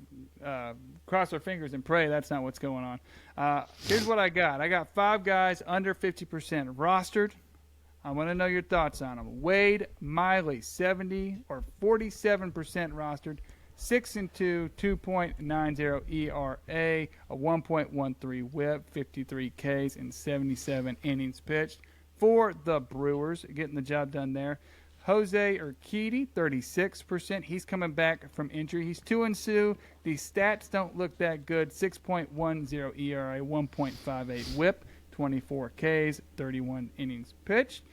cross our fingers and pray that's not what's going on. Here's what I got. I got 5 guys under 50% rostered. I want to know your thoughts on them. Wade Miley, 70 or 47% rostered, 6-2, 2.90 ERA, a 1.13 WHIP, 53 Ks, and 77 innings pitched for the Brewers, getting the job done there. Jose Urquidy, 36%. He's coming back from injury. He's 2-2. The stats don't look that good. 6.10 ERA, 1.58 WHIP, 24 Ks, 31 innings pitched.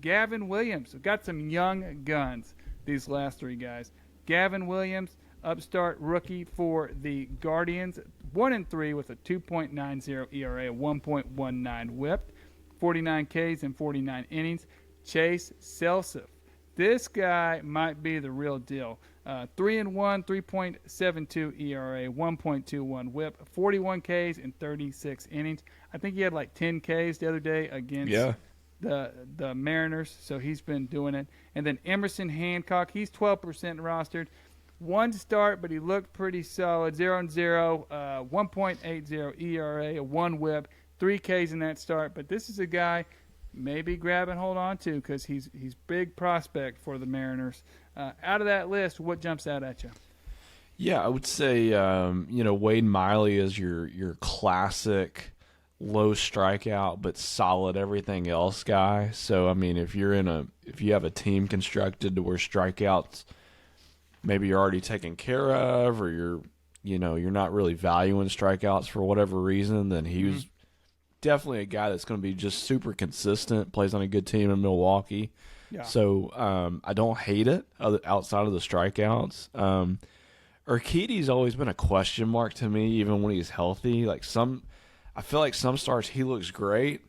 Gavin Williams. We've got some young guns, these last 3 guys. Gavin Williams, upstart rookie for the Guardians, 1-3 with a 2.90 ERA, 1.19 WHIP, 49 Ks and 49 innings. Chase Selseth. This guy might be the real deal. 3-1, 3.72 ERA, 1.21 WHIP, 41 Ks and 36 innings. I think he had like 10 Ks the other day against the Mariners, so he's been doing it. And then Emerson Hancock, he's 12% rostered. 1 start, but he looked pretty solid. 0-0, 1.80 ERA, a 1 WHIP, 3 Ks in that start. But this is a guy maybe grab and hold on to because he's big prospect for the Mariners. Out of that list, what jumps out at you? Yeah, I would say Wade Miley is your classic low strikeout but solid everything else guy. So I mean, if you have a team constructed to where strikeouts maybe you're already taken care of, or you're not really valuing strikeouts for whatever reason, then he was definitely a guy that's going to be just super consistent, plays on a good team in Milwaukee. Yeah. So I don't hate it outside of the strikeouts. Urquidy's always been a question mark to me, even when he's healthy. I feel like some starts he looks great,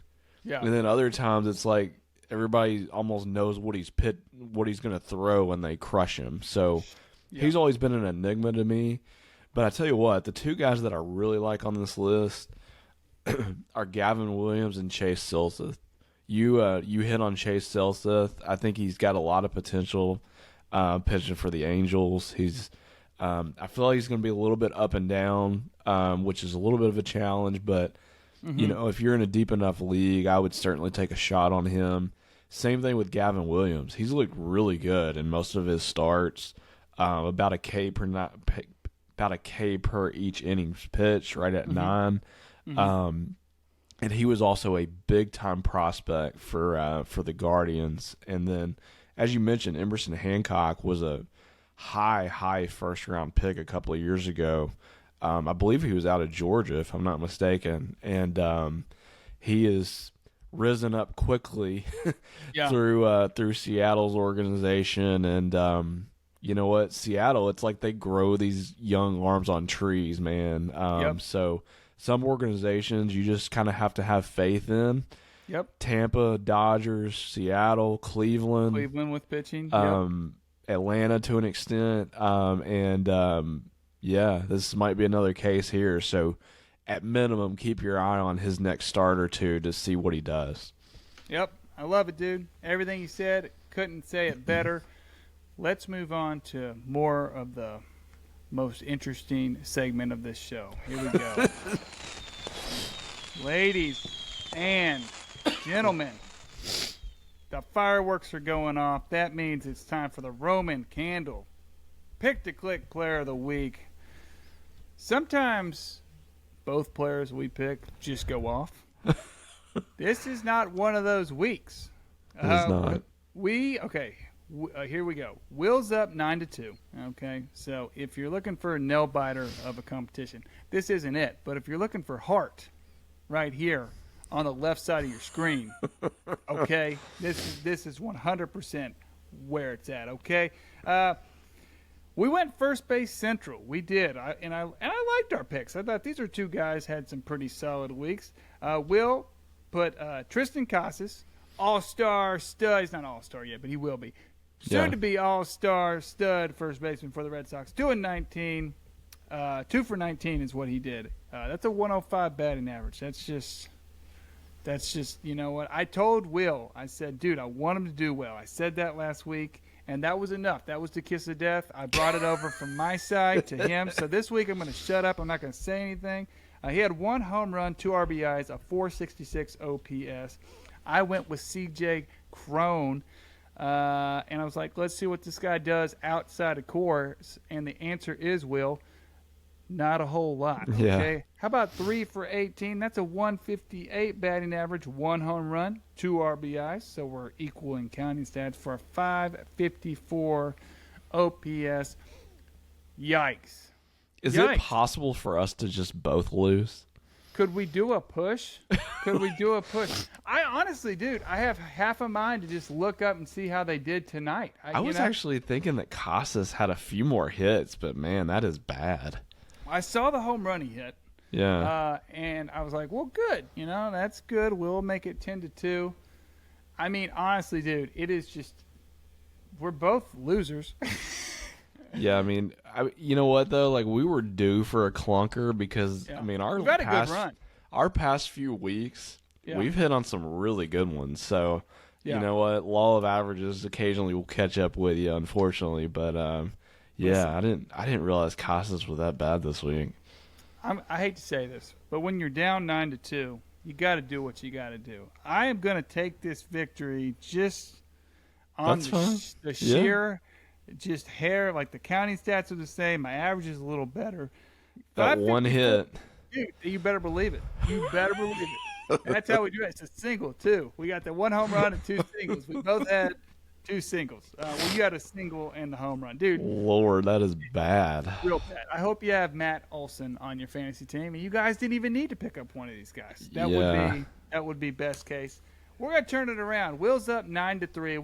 and then other times it's like everybody almost knows what he's going to throw when they crush him. So he's always been an enigma to me. But I tell you what, the 2 guys that I really like on this list are Gavin Williams and Chase Selseth. You hit on Chase Selseth. I think he's got a lot of potential pitching for the Angels. I feel like he's going to be a little bit up and down, which is a little bit of a challenge. But if you're in a deep enough league, I would certainly take a shot on him. Same thing with Gavin Williams. He's looked really good in most of his starts. About a K per each innings pitched, right at 9. and he was also a big time prospect for the Guardians. And then, as you mentioned, Emerson Hancock was a high first round pick a couple of years ago. I believe he was out of Georgia, if I'm not mistaken, and he has risen up quickly Yeah. through Seattle's organization. And you know what, Seattle, it's like they grow these young arms on trees, man. Yep. So some organizations you just kind of have to have faith in. Yep. Tampa, Dodgers, Seattle, Cleveland, Cleveland with pitching. Yep. Atlanta to an extent, yeah, this might be another case here. So, at minimum, keep your eye on his next start or two to see what he does. Yep. I love it, dude. Everything you said, couldn't say it better. Let's move on to more of the most interesting segment of this show. Here we go. Ladies and gentlemen, the fireworks are going off. That means it's time for the Roman Candle Pick to Click Player of the Week. Sometimes both players we pick just go off. This is not one of those weeks. It is not. Here we go. Will's up 9-2. Okay, so if you're looking for a nail biter of a competition, this isn't it. But if you're looking for heart, right here on the left side of your screen, okay, this is 100% where it's at. Okay, we went first base central. We did, and I liked our picks. I thought these are two guys had some pretty solid weeks. Will put Tristan Casas, all-star stud. He's not all-star yet, but he will be. Soon to be all-star stud first baseman for the Red Sox. 2 for 19 is what he did. That's a 105 batting average. That's just, you know what? I told Will, I said, dude, I want him to do well. I said that last week, and that was enough. That was the kiss of death. I brought it over from my side to him. So this week I'm going to shut up. I'm not going to say anything. He had 1 home run, 2 RBIs, a 466 OPS. I went with CJ Cron, and I was like, let's see what this guy does outside of course. And the answer is, Will, not a whole lot. Okay. Yeah. How about 3 for 18? That's a 158 batting average, 1 home run, 2 RBIs. So we're equal in counting stats for a 554 OPS. Yikes. Is it possible for us to just both lose? Could we do a push? I honestly, dude, I have half a mind to just look up and see how they did tonight. I was actually thinking that Casas had a few more hits, but man, that is bad. I saw the home run he hit. Yeah. And I was like, well, good. You know, that's good. We'll make it 10-2. I mean, honestly, dude, it is just we're both losers. Yeah, I mean, you know what though? Like we were due for a clunker because I mean we've had a good run. Our past few weeks, we've hit on some really good ones. So Yeah. you know what? Law of averages occasionally will catch up with you, unfortunately. But yeah, I didn't realize Casas was that bad this week. I hate to say this, but when you're down 9-2, you got to do what you got to do. I am going to take this victory just on the sheer, just hair. Like the counting stats are the same. My average is a little better. That one hit. Dude, you better believe it. You better believe it. That's how we do it. It's a single, too. We got the 1 home run and 2 singles. We both had 2 singles. Well, you got a single and the home run. Dude. Lord, that is bad. Real bad. I hope you have Matt Olson on your fantasy team, and you guys didn't even need to pick up one of these guys. That would be best case. We're gonna turn it around. Will's up 9-3.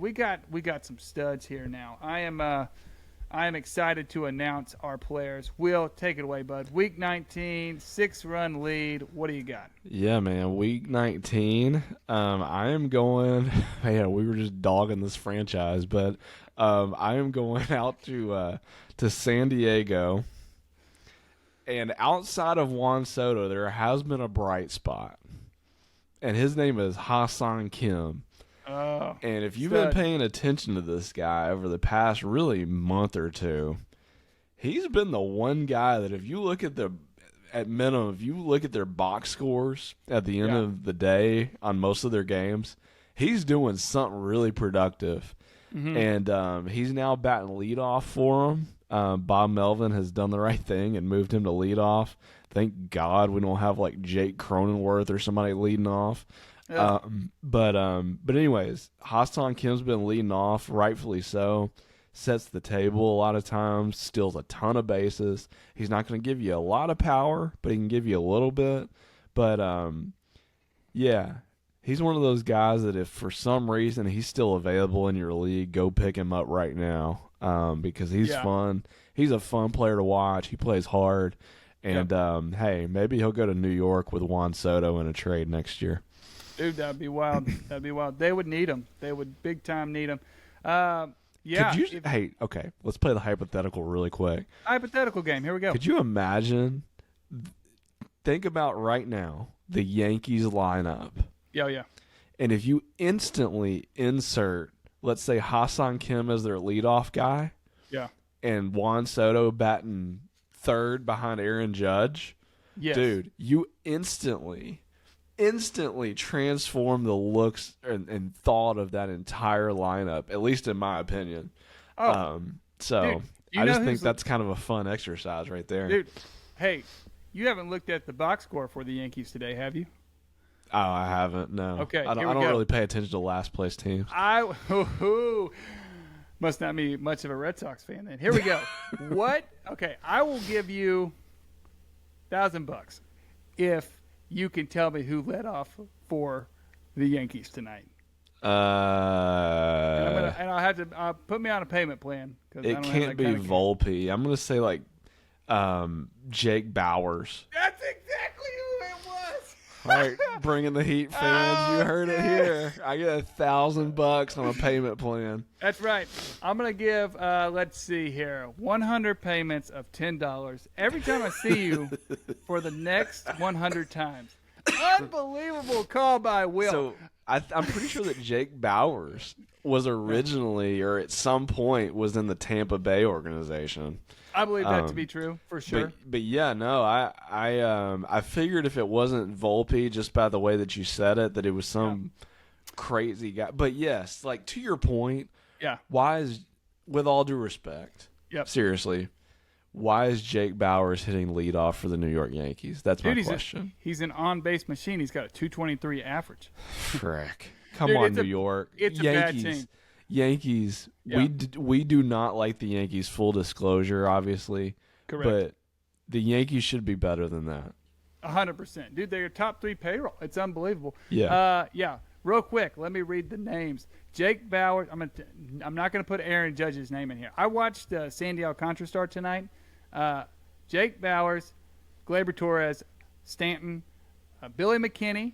We got some studs here now. I am excited to announce our players. Will, take it away, bud. Week 19, 6-run lead. What do you got? Yeah, man. Week 19. I am going. Man, we were just dogging this franchise, but I am going out to San Diego. And outside of Juan Soto, there has been a bright spot, and his name is Ha-Seong Kim. And if you've been paying attention to this guy over the past really month or two, he's been the one guy that if you look at if you look at their box scores at the end of the day on most of their games, he's doing something really productive. Mm-hmm. And he's now batting leadoff for them. Bob Melvin has done the right thing and moved him to lead off. Thank God we don't have like Jake Cronenworth or somebody leading off. Yeah. But anyways, Hassan Kim's been leading off, rightfully so. Sets the table a lot of times, steals a ton of bases. He's not going to give you a lot of power, but he can give you a little bit. But yeah, he's one of those guys that if for some reason he's still available in your league, go pick him up right now because he's fun. He's a fun player to watch. He plays hard. And, hey, maybe he'll go to New York with Juan Soto in a trade next year. Dude, that'd be wild. That'd be wild. They would need him. They would big time need him. Yeah. Hey, okay, let's play the hypothetical really quick. Hypothetical game. Here we go. Could you imagine? Think about right now the Yankees lineup. Yeah. And if you instantly insert, let's say, Hassan Kim as their leadoff guy. Yeah. And Juan Soto batting third behind Aaron Judge. Yes. Dude, you instantly transform the looks and thought of that entire lineup, at least in my opinion. So dude, I just think that's kind of a fun exercise right there. Dude, hey, you haven't looked at the box score for the Yankees today, have you? Oh, I haven't. No. Okay, I don't really pay attention to last place teams. Must not be much of a Red Sox fan then. Here we go. What? Okay, I will give you $1,000 if you can tell me who led off for the Yankees tonight. And I'll have to put me on a payment plan. It can't be Volpe. I'm going to say like Jake Bowers. That's exactly who it was. All right, bringing the heat, fans. You heard it here. I get $1,000 on a payment plan. That's right. I'm going to give, let's see here, 100 payments of $10 every time I see you for the next 100 times. Unbelievable call by Will. So I'm pretty sure that Jake Bowers was originally, or at some point, was in the Tampa Bay organization. I believe that to be true, for sure. But yeah, no, I figured if it wasn't Volpe, just by the way that you said it, that it was some crazy guy. But yes, like to your point, why is, with all due respect, seriously, why is Jake Bowers hitting leadoff for the New York Yankees? That's my question. He's an on-base machine. He's got a 223 average. Frick. Come on, New York. It's Yankees. A bad team. Yankees, we do not like the Yankees, full disclosure, obviously. Correct. But the Yankees should be better than that. 100%. Dude, they're top 3 payroll. It's unbelievable. Yeah. Real quick, let me read the names. Jake Bowers. I'm not going to put Aaron Judge's name in here. I watched Sandy Alcantara start tonight. Jake Bowers, Gleyber Torres, Stanton, Billy McKinney,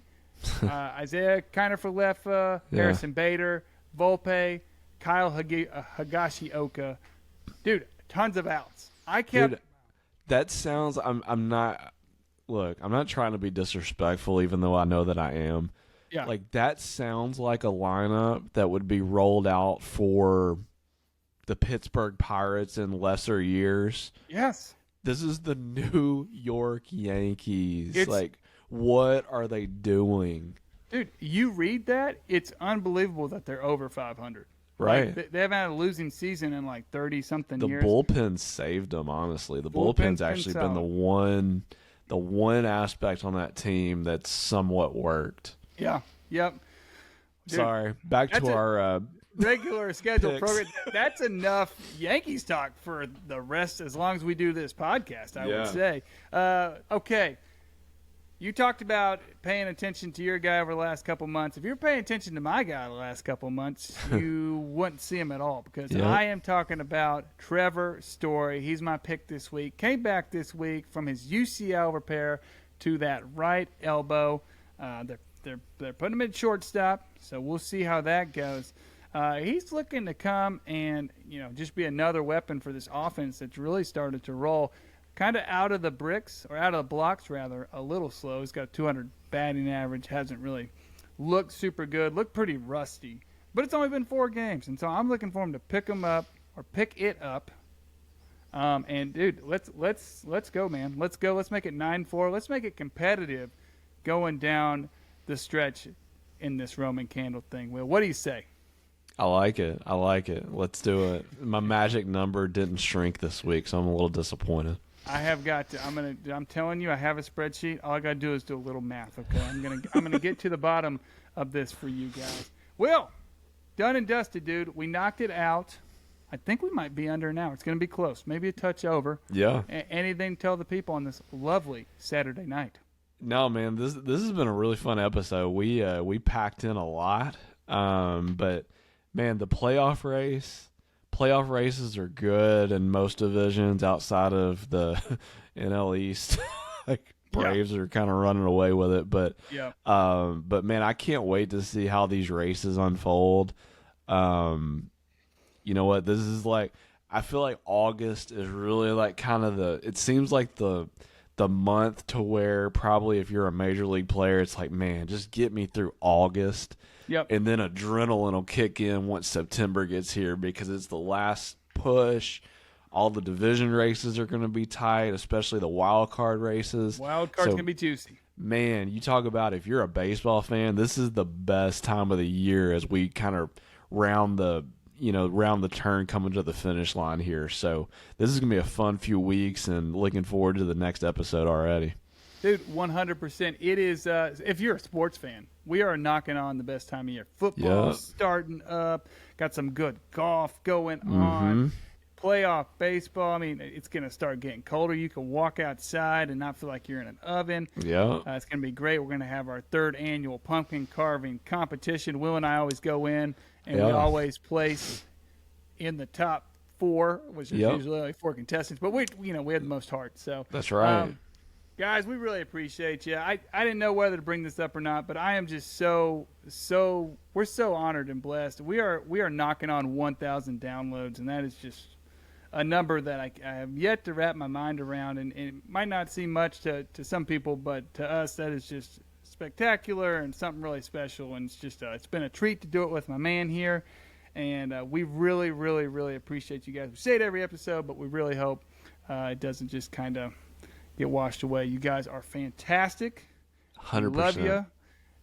Isaiah Kiner-Falefa, Harrison Bader, Volpe, Kyle Higashioka. Dude, tons of outs. Dude, that sounds. I'm not. Look, I'm not trying to be disrespectful, even though I know that I am. Yeah. Like that sounds like a lineup that would be rolled out for the Pittsburgh Pirates in lesser years. Yes. This is the New York Yankees. Like, what are they doing? Dude, you read that, it's unbelievable that they're over 500. Right. Like, they haven't had a losing season in like 30-something years. The bullpen saved them, honestly. The bullpen's actually been the one aspect on that team that's somewhat worked. Yeah. Yep. Dude, sorry. Back to our regular scheduled picks. program. That's enough Yankees talk for the rest, as long as we do this podcast, I would say. Okay. You talked about paying attention to your guy over the last couple months. If you're paying attention to my guy the last couple months, you wouldn't see him at all, because I am talking about Trevor Story. He's my pick this week. Came back this week from his UCL repair to that right elbow. They're putting him at shortstop, so we'll see how that goes. He's looking to come and just be another weapon for this offense that's really started to roll. Kind of out of the bricks, or out of the blocks rather, a little slow. He's got a 200 batting average, hasn't really looked super good, looked pretty rusty. But it's only been 4 games, and so I'm looking for him to pick it up. And dude, let's go, man. Let's go. Let's make it 9-4. Let's make it competitive going down the stretch in this Roman candle thing. Will, what do you say? I like it. I like it. Let's do it. My magic number didn't shrink this week, so I'm a little disappointed. I have got to. I'm telling you, I have a spreadsheet. All I got to do is do a little math. Okay, I'm gonna get to the bottom of this for you guys. Well, done and dusted, dude. We knocked it out. I think we might be under an hour. It's gonna be close, maybe a touch over. Yeah. Anything to tell the people on this lovely Saturday night? No, man. This has been a really fun episode. We packed in a lot, but man, the playoff races are good in most divisions outside of the NL East. Like Braves are kind of running away with it, but man, I can't wait to see how these races unfold. You know what? This is like, I feel like August is really like kind of it seems like the month to where probably if you're a major league player, it's like, man, just get me through August. Yep. And then adrenaline will kick in once September gets here because it's the last push. All the division races are going to be tight, especially the wild card races. Wild card's going to be juicy. Man, you talk about if you're a baseball fan, this is the best time of the year as we kind of round the turn coming to the finish line here. So this is going to be a fun few weeks and looking forward to the next episode already. Dude, 100%. It is, if you're a sports fan, we are knocking on the best time of year. Football starting up, got some good golf going on, playoff baseball. I mean, it's going to start getting colder. You can walk outside and not feel like you're in an oven. Yeah. It's going to be great. We're going to have our 3rd annual pumpkin carving competition. Will and I always go in, and we always place in the top 4, which is usually only 4 contestants. But we had the most heart. So that's right. Guys, we really appreciate you. I didn't know whether to bring this up or not, but I am just so we're so honored and blessed. We are knocking on 1,000 downloads, and that is just a number that I have yet to wrap my mind around, and it might not seem much to some people, but to us that is just spectacular and something really special. And it's just it's been a treat to do it with my man here, and we really, really, really appreciate you guys. We say it every episode, but we really hope it doesn't just kind of get washed away. You guys are fantastic. 100%. Love you.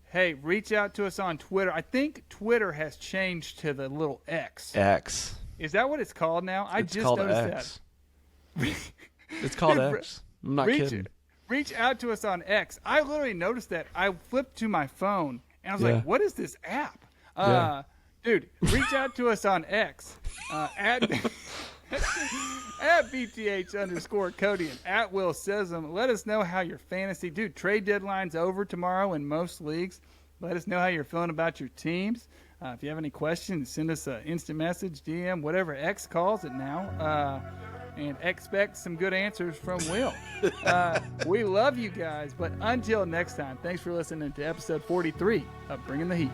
Hey, reach out to us on Twitter. I think Twitter has changed to the little X. X. Is that what it's called now? I just called noticed X. that. It's called X. I'm not kidding. Reach out to us on X. I literally noticed that. I flipped to my phone, and I was like, what is this app? Dude, reach out to us on X at BTH_Cody and at Will Says Them. Let us know how your fantasy. Dude, trade deadline's over tomorrow in most leagues. Let us know how you're feeling about your teams. If you have any questions, send us an instant message, DM, whatever X calls it now. And expect some good answers from Will. We love you guys. But until next time, thanks for listening to episode 43 of Bringing the Heat.